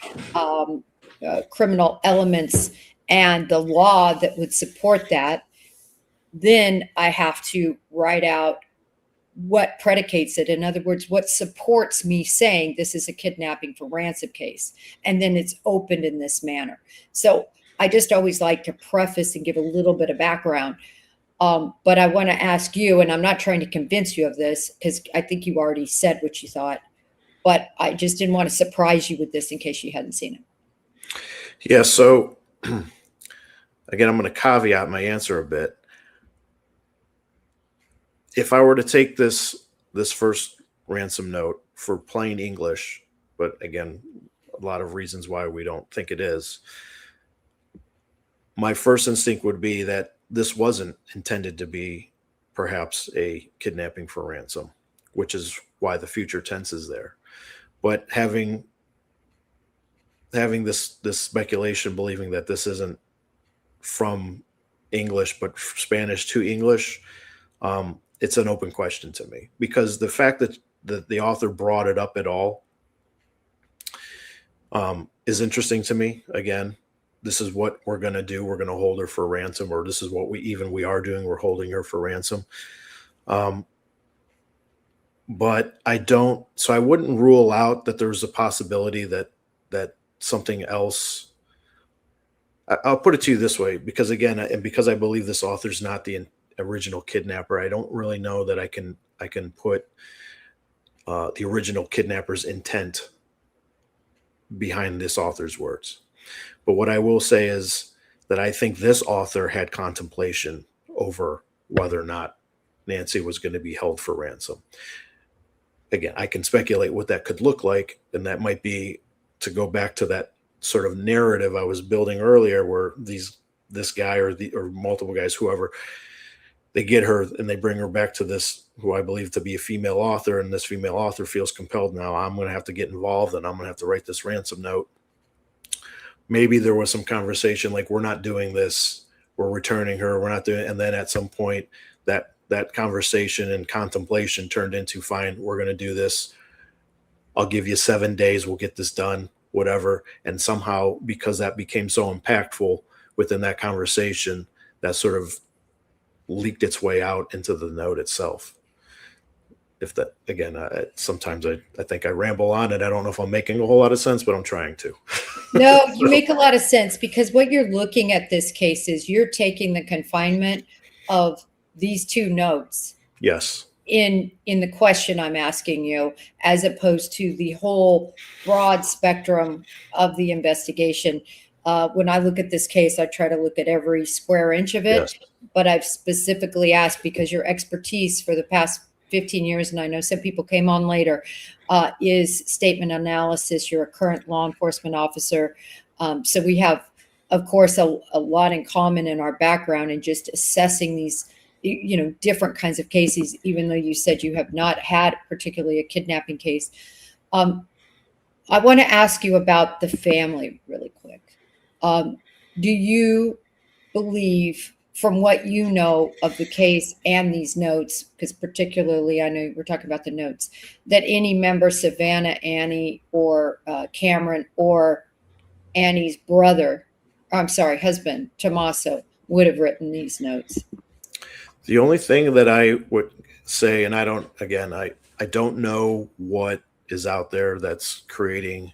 criminal elements and the law that would support that. Then I have to write out what predicates it. In other words, what supports me saying this is a kidnapping for ransom case. And then it's opened in this manner. So I just always like to preface and give a little bit of background. But I want to ask you, and I'm not trying to convince you of this because I think you already said what you thought, but I just didn't want to surprise you with this in case you hadn't seen it. Yeah. So again, I'm going to caveat my answer a bit. If I were to take this first ransom note for plain English, but again, a lot of reasons why we don't think it is, my first instinct would be that this wasn't intended to be perhaps a kidnapping for ransom, which is why the future tense is there. But having this speculation, believing that this isn't from English but Spanish to English, it's an open question to me, because the fact that the author brought it up at all is interesting to me. Again, this is what we're going to do. We're going to hold her for ransom, or this is what we are doing. We're holding her for ransom. But I wouldn't rule out that there's a possibility that something else. I'll put it to you this way, because again, and because I believe this author's not the original kidnapper, I don't really know that I can put the original kidnapper's intent behind this author's words. But what I will say is that I think this author had contemplation over whether or not Nancy was going to be held for ransom. Again, I can speculate what that could look like, and that might be, to go back to that sort of narrative I was building earlier, where this guy or multiple guys, whoever, they get her and they bring her back to this, who I believe to be a female author, and this female author feels compelled, now I'm going to have to get involved and I'm going to have to write this ransom note. Maybe there was some conversation like, we're not doing this, we're returning her, we're not doing it. And then at some point that that conversation and contemplation turned into, fine, we're going to do this. I'll give you 7 days. We'll get this done, whatever. And somehow, because that became so impactful within that conversation, that sort of leaked its way out into the note itself. If that, again, sometimes I think I ramble on and I don't know if I'm making a whole lot of sense, but I'm trying to. No, you make a lot of sense, because what you're looking at this case is you're taking the confinement of these two notes Yes. in the question I'm asking you, as opposed to the whole broad spectrum of the investigation. When I look at this case, I try to look at every square inch of it, Yes. but I've specifically asked, because your expertise for the past 15 years, and I know some people came on later, is statement analysis. You're a current law enforcement officer. So we have, of course, a lot in common in our background in just assessing these, different kinds of cases, even though you said you have not had particularly a kidnapping case. I want to ask you about the family really quick. Do you believe, from what you know of the case and these notes, because particularly I know we're talking about the notes, that any member, Savannah, Annie, or Cameron, or Annie's brother, husband, Tommaso, would have written these notes? The only thing that I would say, and I don't know what is out there that's creating.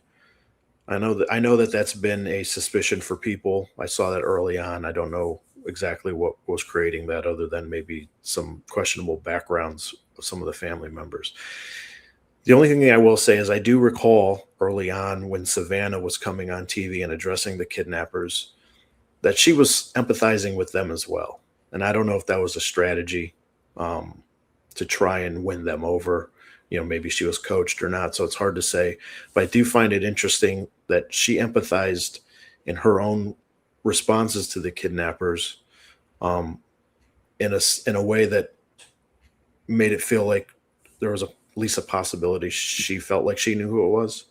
I know that that's been a suspicion for people. I saw that early on. I don't know exactly what was creating that, other than maybe some questionable backgrounds of some of the family members. The only thing I will say is I do recall early on, when Savannah was coming on TV and addressing the kidnappers, that she was empathizing with them as well. And I don't know if that was a strategy to try and win them over. Maybe she was coached or not, so it's hard to say. But I do find it interesting that she empathized in her own responses to the kidnappers, in a way that made it feel like there was at least a possibility she felt like she knew who it was.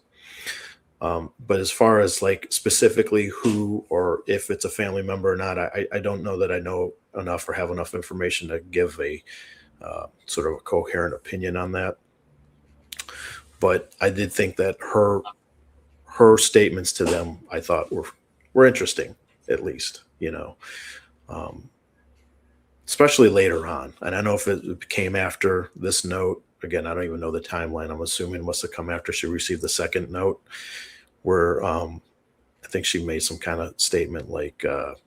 But as far as like specifically who, or if it's a family member or not, I don't know that I know enough or have enough information to give a sort of a coherent opinion on that. But I did think that her statements to them, I thought were interesting, at least, especially later on. And I know if it came after this note, again, I don't even know the timeline. I'm assuming it must have come after she received the second note, where I think she made some kind of statement like,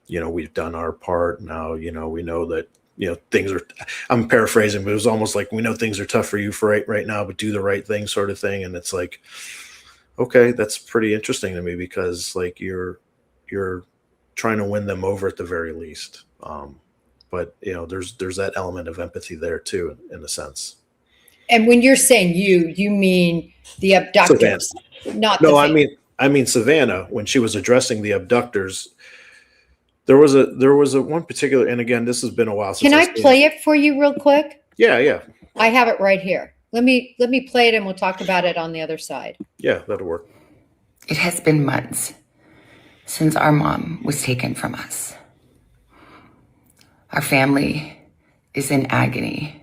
we've done our part. Now, we know that, things are, I'm paraphrasing, but it was almost like, we know things are tough for you right now, but do the right thing, sort of thing. And it's like, okay, that's pretty interesting to me, because like you're trying to win them over at the very least. But there's that element of empathy there too, in a sense. And when you're saying you mean the abductors, not no, the I mean Savannah, when she was addressing the abductors, there was a one particular, and again, this has been a while since. Can I play it for you real quick? Yeah. I have it right here. Let me play it, and we'll talk about it on the other side. Yeah, that'll work. It has been months since our mom was taken from us. Our family is in agony.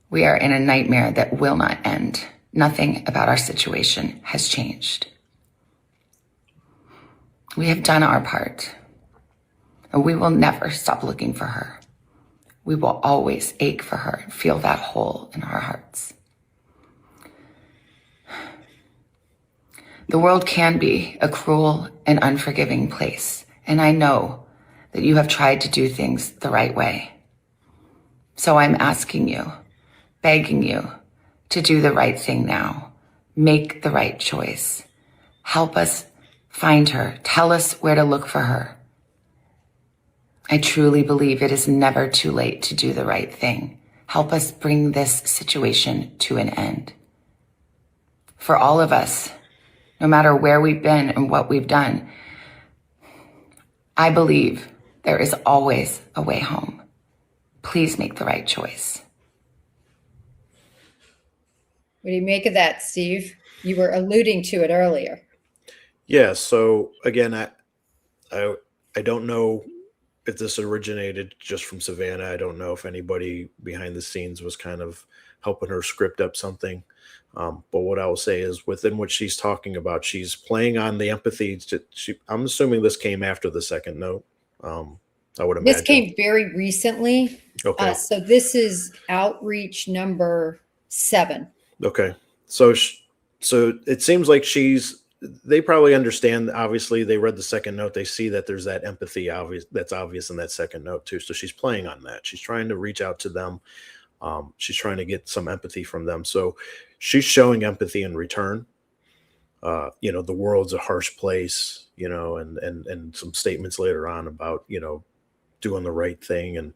We are in a nightmare that will not end. Nothing about our situation has changed. We have done our part, and we will never stop looking for her. We will always ache for her and feel that hole in our hearts. The world can be a cruel and unforgiving place, and I know that you have tried to do things the right way. So I'm asking you, begging you, to do the right thing now. Make the right choice. Help us find her. Tell us where to look for her. I truly believe it is never too late to do the right thing. Help us bring this situation to an end. For all of us, no matter where we've been and what we've done, I believe there is always a way home. Please make the right choice. What do you make of that, Steve? You were alluding to it earlier. Yeah. So again, I don't know if this originated just from Savannah. I don't know if anybody behind the scenes was kind of helping her script up something. But what I will say is, within what she's talking about, she's playing on the empathy. I'm assuming this came after the second note. I would This imagine. came very recently. Okay. So this is outreach number 7. Okay. So, so it seems like they probably understand. Obviously, they read the second note. They see that there's that empathy that's obvious in that second note too. So she's playing on that. She's trying to reach out to them. She's trying to get some empathy from them. So she's showing empathy in return. The world's a harsh place, and some statements later on about, doing the right thing. And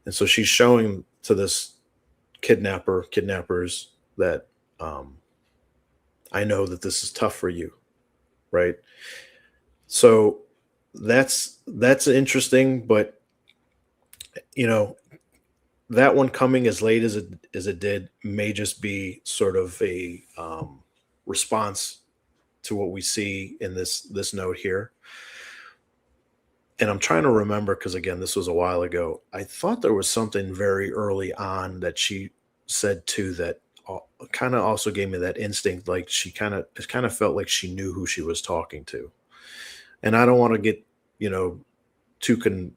so she's showing to this kidnappers that, I know that this is tough for you. Right. So that's interesting, but that one coming as late as it did may just be sort of a response to what we see in this note here. And I'm trying to remember, because again, this was a while ago. I thought there was something very early on that she said too that kind of also gave me that instinct, like she kind of felt like she knew who she was talking to. And I don't want to get too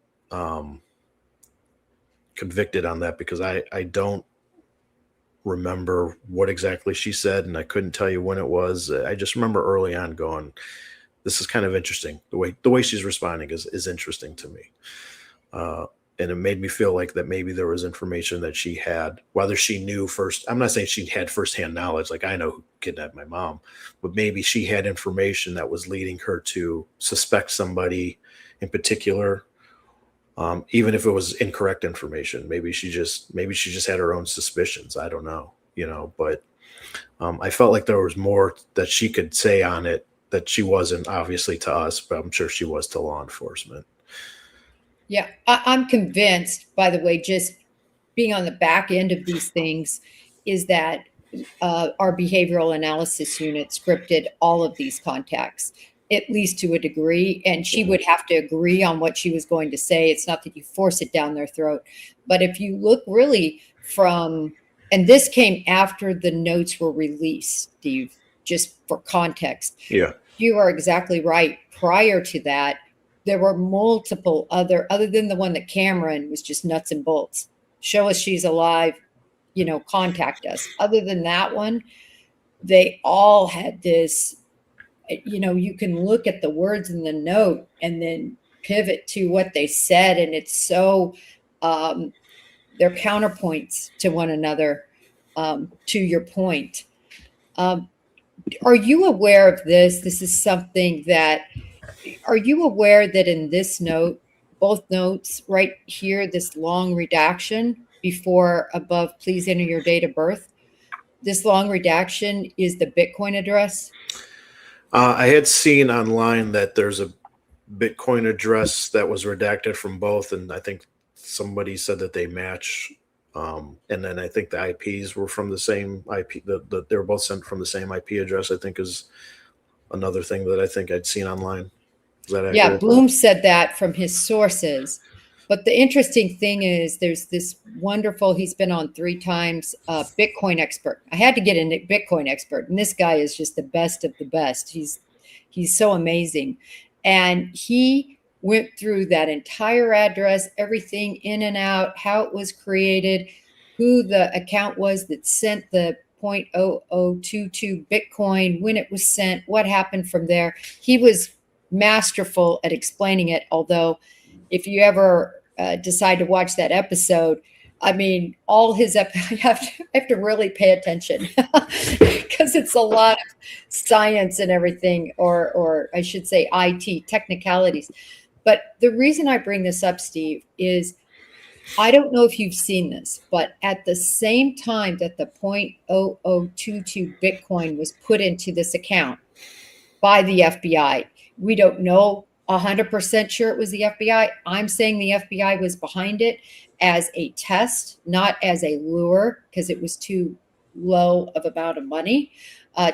convicted on that, because I don't remember what exactly she said, and I couldn't tell you when it was. I just remember early on going, this is kind of interesting. The way she's responding is interesting to me. And it made me feel like that maybe there was information that she had, whether she knew first. I'm not saying she had firsthand knowledge, like I know who kidnapped my mom, but maybe she had information that was leading her to suspect somebody in particular. Even if it was incorrect information, maybe she just had her own suspicions. I don't know, but I felt like there was more that she could say on it that she wasn't obviously to us, but I'm sure she was to law enforcement. Yeah, I'm convinced, by the way, just being on the back end of these things, is that our behavioral analysis unit scripted all of these contacts, at least to a degree. And she would have to agree on what she was going to say. It's not that you force it down their throat. But if you look really and this came after the notes were released, Steve, just for context. Yeah. You are exactly right. Prior to that, there were multiple other than the one that Cameron was just nuts and bolts. Show us she's alive, contact us. Other than that one, they all had this, you can look at the words in the note and then pivot to what they said. And it's so, they're counterpoints to one another, to your point. Are you aware of this? This is something that, are you aware that in this note, both notes right here, this long redaction before above, please enter your date of birth. This long redaction is the Bitcoin address. I had seen online that there's a Bitcoin address that was redacted from both, and I think somebody said that they match. And then I think the IPs were from the same IP. They were both sent from the same IP address, I think, is another thing that I think I'd seen online. Is that accurate? Yeah, Bloom said that from his sources. But the interesting thing is there's this wonderful, he's been on 3 times, Bitcoin expert. I had to get a Bitcoin expert, and this guy is just the best of the best. He's so amazing. And he went through that entire address, everything in and out, how it was created, who the account was that sent the 0.0022 Bitcoin, when it was sent, what happened from there. He was masterful at explaining it. Although if you ever decide to watch that episode, I mean, all his I have to really pay attention because it's a lot of science and everything, or I should say IT technicalities. But the reason I bring this up, Steve, is I don't know if you've seen this, but at the same time that the 0.0022 Bitcoin was put into this account by the FBI, we don't know 100% sure it was the FBI. I'm saying the FBI was behind it as a test, not as a lure, because it was too low of amount of money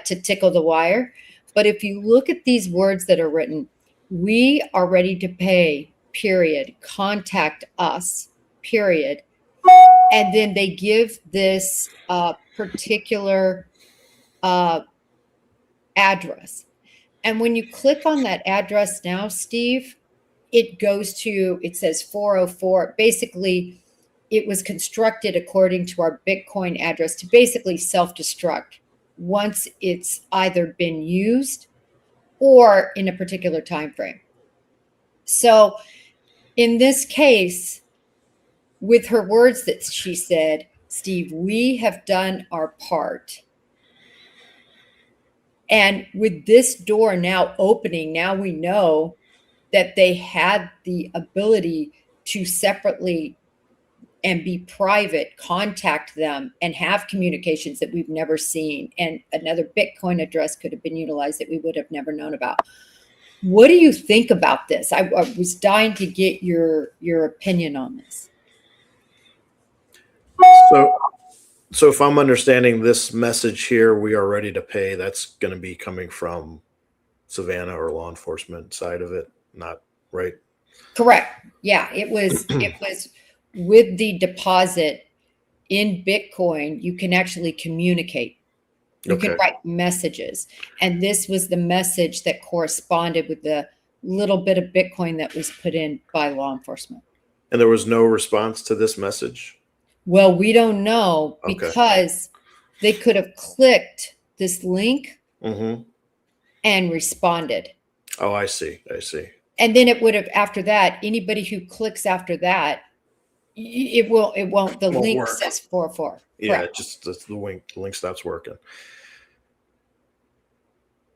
to tickle the wire. But if you look at these words that are written, we are ready to pay period, contact us, period. And then they give this particular address. And when you click on that address now, Steve, it says 404. Basically, it was constructed according to our Bitcoin address to basically self-destruct once it's either been used or in a particular time frame. So in this case, with her words that she said, Steve, we have done our part. And with this door now opening, now we know that they had the ability to separately and be private, contact them and have communications that we've never seen. And another Bitcoin address could have been utilized that we would have never known about. What do you think about this? I was dying to get your opinion on this. So if I'm understanding this message here, we are ready to pay. That's going to be coming from Savannah or law enforcement side of it, not right? Correct. Yeah, it was with the deposit in Bitcoin, you can actually communicate. You can write messages. And this was the message that corresponded with the little bit of Bitcoin that was put in by law enforcement. And there was no response to this message? Well, we don't know because they could have clicked this link and responded. Oh, I see. And then it would have, after that, anybody who clicks after that, it won't, the link work. says 404. Yeah, just the link stops working.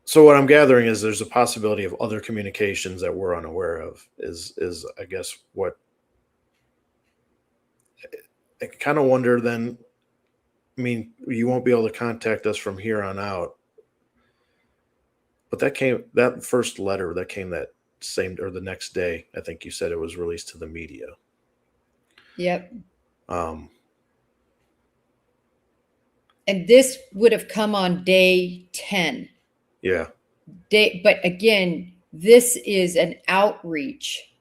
So what I'm gathering is there's a possibility of other communications that we're unaware of is I guess what I kind of wonder then. I mean, you won't be able to contact us from here on out. But that first letter that came that same or the next day, I think you said it was released to the media. Yep. And this would have come on day 10. Yeah. But again, this is an outreach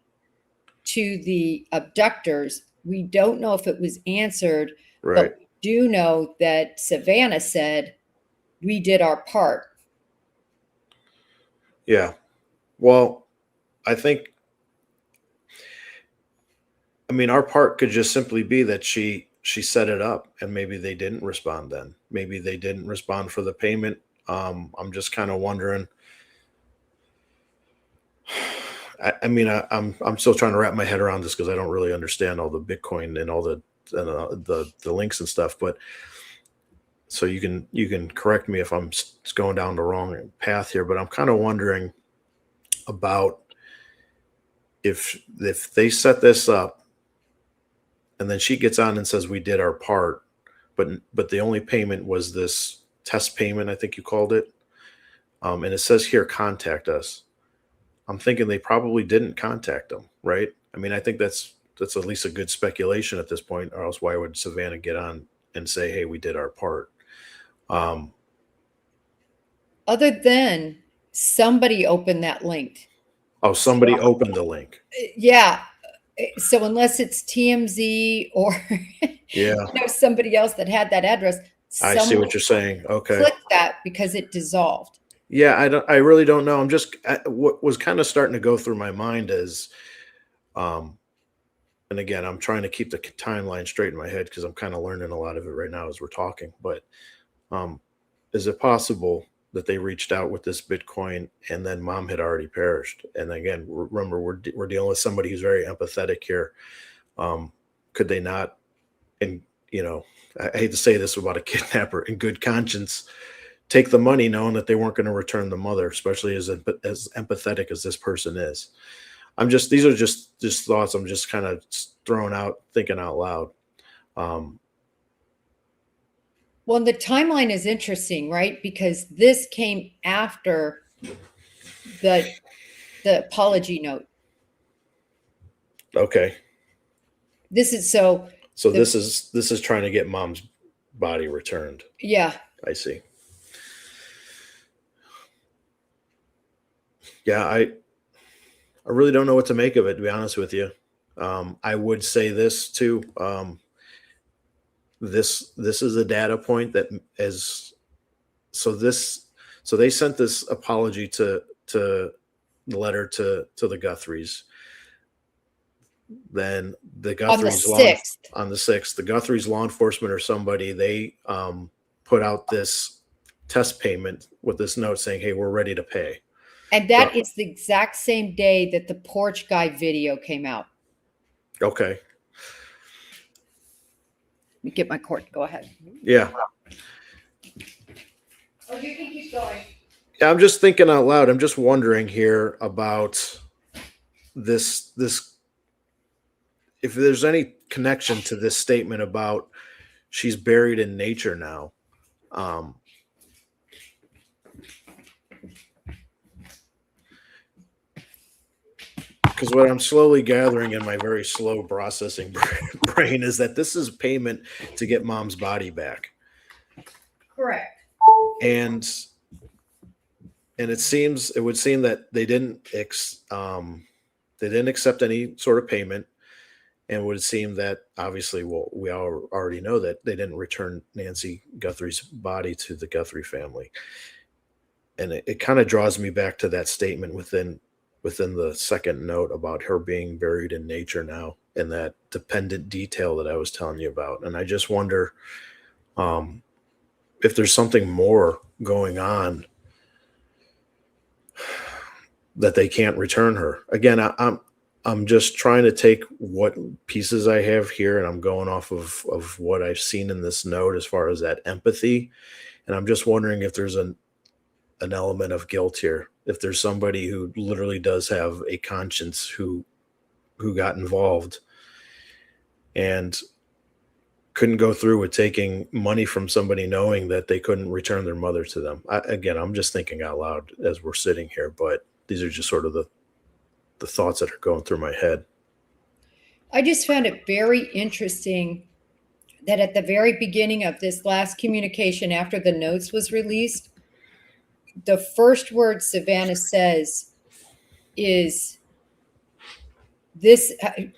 to the abductors. We don't know if it was answered, but we do know that Savannah said, we did our part. Yeah. Well, I mean, our part could just simply be that she set it up and maybe they didn't respond then. Maybe they didn't respond for the payment. I'm just kind of wondering. I mean, I'm still trying to wrap my head around this because I don't really understand all the Bitcoin and all the links and stuff. But so you can correct me if I'm going down the wrong path here. But I'm kind of wondering about if they set this up and then she gets on and says we did our part, but the only payment was this test payment, I think you called it. And it says here, contact us. I'm thinking they probably didn't contact them, right? I mean, I think that's at least a good speculation at this point, or else why would Savannah get on and say, hey, we did our part? Other than somebody opened that link. Oh, somebody opened the link. Yeah. So unless it's TMZ or somebody else that had that address, I see what you're saying. Okay. Click that because it dissolved. Yeah, I really don't know. What was kind of starting to go through my mind is, and again, I'm trying to keep the timeline straight in my head because I'm kind of learning a lot of it right now as we're talking. But is it possible that they reached out with this Bitcoin and then mom had already perished? And again, remember, we're dealing with somebody who's very empathetic here. Could they not, and I hate to say this about a kidnapper, in good conscience, take the money knowing that they weren't going to return the mother, especially as empathetic as this person is? These are just thoughts I'm just kind of throwing out, thinking out loud. Well, the timeline is interesting, right? Because this came after the apology note. Okay. This is this is trying to get mom's body returned. Yeah. I see. Yeah, I really don't know what to make of it, to be honest with you. I would say this too. This is a data point that is so this so they sent this apology to the letter to the Guthries. Then the Guthries on the 6th, the Guthries law enforcement or somebody, they put out this test payment with this note saying, "Hey, we're ready to pay." And that is the exact same day that the porch guy video came out. Okay. Let me get my cord. Go ahead. Yeah. Oh, you can keep going. Yeah, I'm just thinking out loud. I'm just wondering here about this if there's any connection to this statement about she's buried in nature now. Because what I'm slowly gathering in my very slow processing brain is that this is payment to get mom's body back. Correct. And it would seem that they didn't accept any sort of payment, and it would seem that obviously, well, we all already know that they didn't return Nancy Guthrie's body to the Guthrie family. And it kind of draws me back to that statement within the second note about her being buried in nature now, and that dependent detail that I was telling you about. And I just wonder if there's something more going on that they can't return her. Again, I'm just trying to take what pieces I have here, and I'm going off of what I've seen in this note as far as that empathy. And I'm just wondering if there's an element of guilt here. If there's somebody who literally does have a conscience who got involved and couldn't go through with taking money from somebody knowing that they couldn't return their mother to them. Again, I'm just thinking out loud as we're sitting here, but these are just sort of the thoughts that are going through my head. I just found it very interesting that at the very beginning of this last communication after the notes was released, the first word Savannah says is this.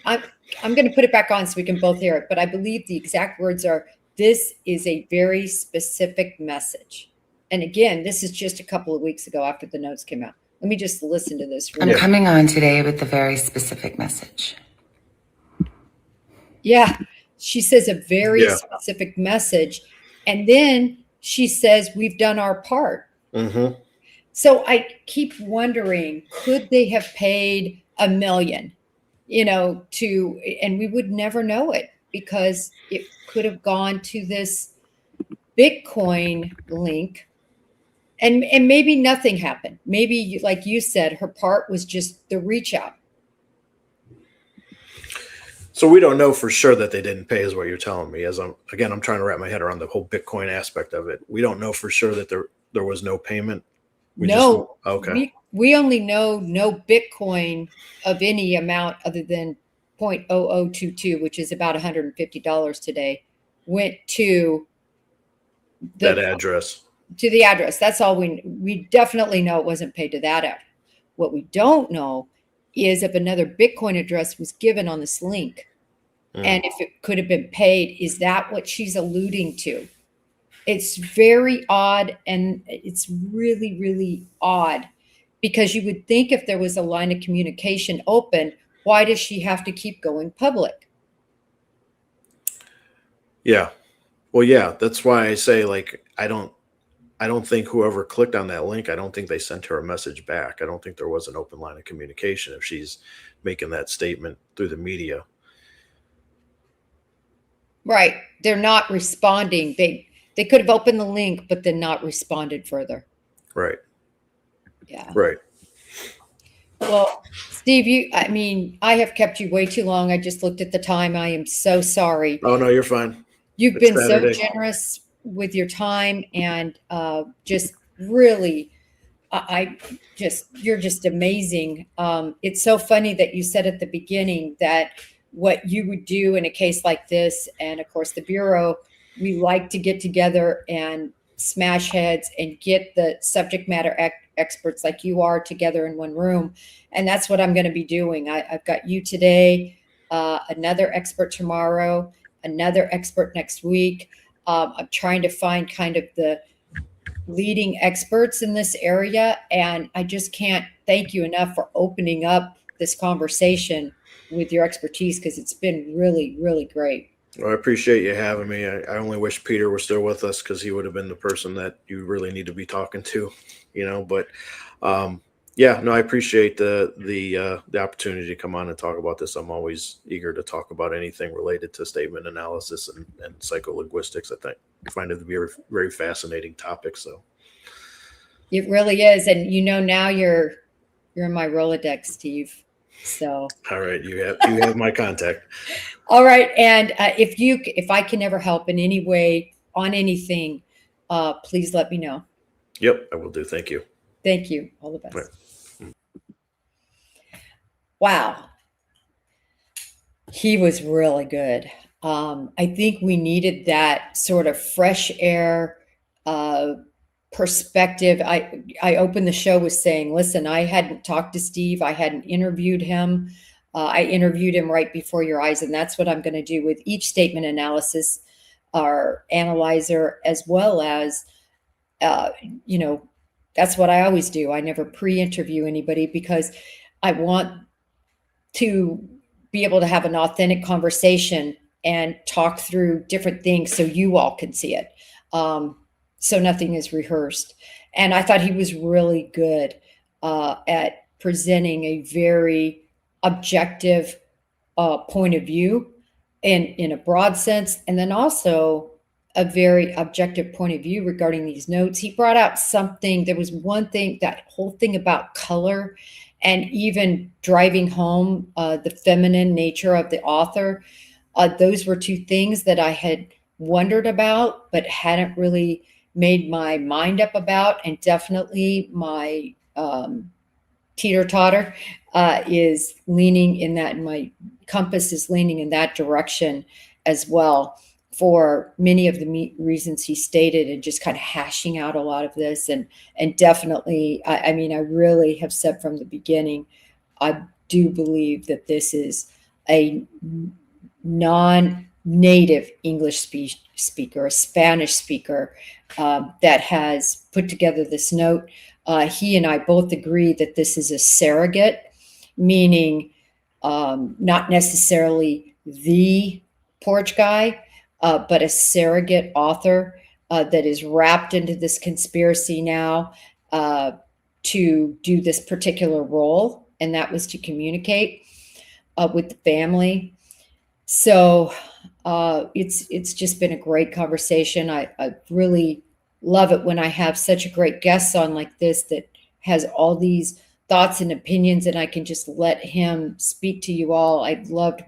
I'm going to put it back on so we can both hear it, but I believe the exact words are, "This is a very specific message." And again, this is just a couple of weeks ago after the notes came out. Let me just listen to this. I'm coming on today with a very specific message. Yeah, she says a very specific message. And then she says, "We've done our part." Mm-hmm. So I keep wondering, could they have paid $1 million, and we would never know it because it could have gone to this Bitcoin link and maybe nothing happened. Maybe, like you said, her part was just the reach out. So we don't know for sure that they didn't pay, is what you're telling me. I'm trying to wrap my head around the whole Bitcoin aspect of it. We don't know for sure that there was no payment. Okay. We only know no Bitcoin of any amount other than 0.0022, which is about $150 today, went to that address. To the address. That's all we definitely know it wasn't paid to that address. What we don't know is if another Bitcoin address was given on this link and if it could have been paid. Is that what she's alluding to? It's very odd, and it's really, really odd because you would think if there was a line of communication open, why does she have to keep going public? Yeah. Well, yeah, that's why I say, like, I don't think whoever clicked on that link, I don't think they sent her a message back. I don't think there was an open line of communication if she's making that statement through the media. Right. They're not responding. They could have opened the link, but then not responded further. Right. Yeah. Right. Well, Steve, I have kept you way too long. I just looked at the time. I am so sorry. Oh, no, you're fine. You've been so generous with your time and just really, you're just amazing. It's so funny that you said at the beginning that what you would do in a case like this, and of course the Bureau, we like to get together and smash heads and get the subject matter experts like you are together in one room. And that's what I'm going to be doing. I've got you today, another expert tomorrow, another expert next week. I'm trying to find kind of the leading experts in this area. And I just can't thank you enough for opening up this conversation with your expertise, because it's been really, really great. Well, I appreciate you having me. I only wish Peter were still with us, because he would have been the person that you really need to be talking to, but yeah, no, I appreciate the opportunity to come on and talk about this. I'm always eager to talk about anything related to statement analysis and psycholinguistics. I find it to be a very fascinating topic. So it really is. And now you're in my Rolodex, Steve. So all right, you have my contact. All right. And if I can ever help in any way on anything, please let me know. Yep, I will do. Thank you. Thank you. All the best. Right. Wow. He was really good. I think we needed that sort of fresh air perspective. I opened the show with saying, listen, I hadn't talked to Steve. I hadn't interviewed him. I interviewed him right before your eyes. And that's what I'm going to do with each statement analysis or analyzer, as well as, that's what I always do. I never pre-interview anybody, because I want to be able to have an authentic conversation and talk through different things so you all can see it. So nothing is rehearsed. And I thought he was really good at presenting a very objective point of view in a broad sense, and then also a very objective point of view regarding these notes. He brought out something. There was one thing, that whole thing about color, and even driving home the feminine nature of the author. Those were two things that I had wondered about, but hadn't really made my mind up about. And definitely my teeter-totter is leaning in that, and my compass is leaning in that direction as well, for many of the reasons he stated, and just kind of hashing out a lot of this. And definitely, I mean, I really have said from the beginning, I do believe that this is a non-native English speaker, a Spanish speaker, that has put together this note. He and I both agree that this is a surrogate, meaning not necessarily the porch guy, but a surrogate author that is wrapped into this conspiracy now to do this particular role, and that was to communicate with the family. So it's just been a great conversation. I really love it when I have such a great guest on like this, that has all these thoughts and opinions, and I can just let him speak to you all. I loved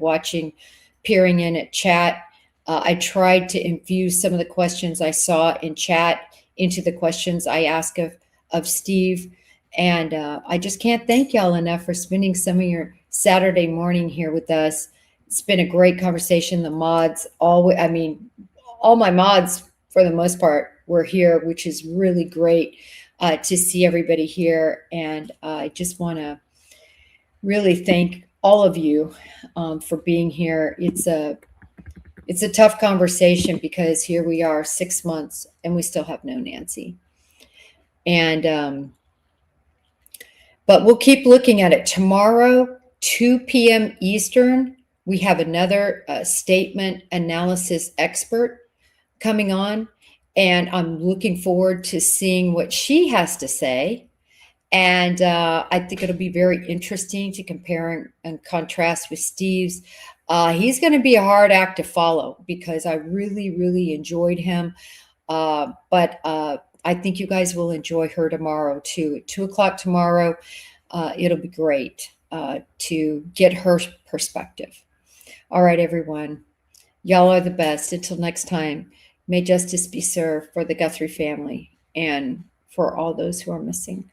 peering in at chat. I tried to infuse some of the questions I saw in chat into the questions I ask of Steve. And I just can't thank y'all enough for spending some of your Saturday morning here with us. It's been a great conversation. The mods, all my mods for the most part were here, which is really great to see everybody here. And I just want to really thank all of you for being here. It's a tough conversation, because here we are 6 months and we still have no Nancy. And but we'll keep looking at it. Tomorrow, 2 p.m. Eastern, we have another statement analysis expert coming on, and I'm looking forward to seeing what she has to say. And I think it'll be very interesting to compare and contrast with Steve's. He's going to be a hard act to follow, because I really, really enjoyed him. But I think you guys will enjoy her tomorrow too. At 2:00 tomorrow, it'll be great to get her perspective. All right, everyone. Y'all are the best. Until next time, may justice be served for the Guthrie family and for all those who are missing.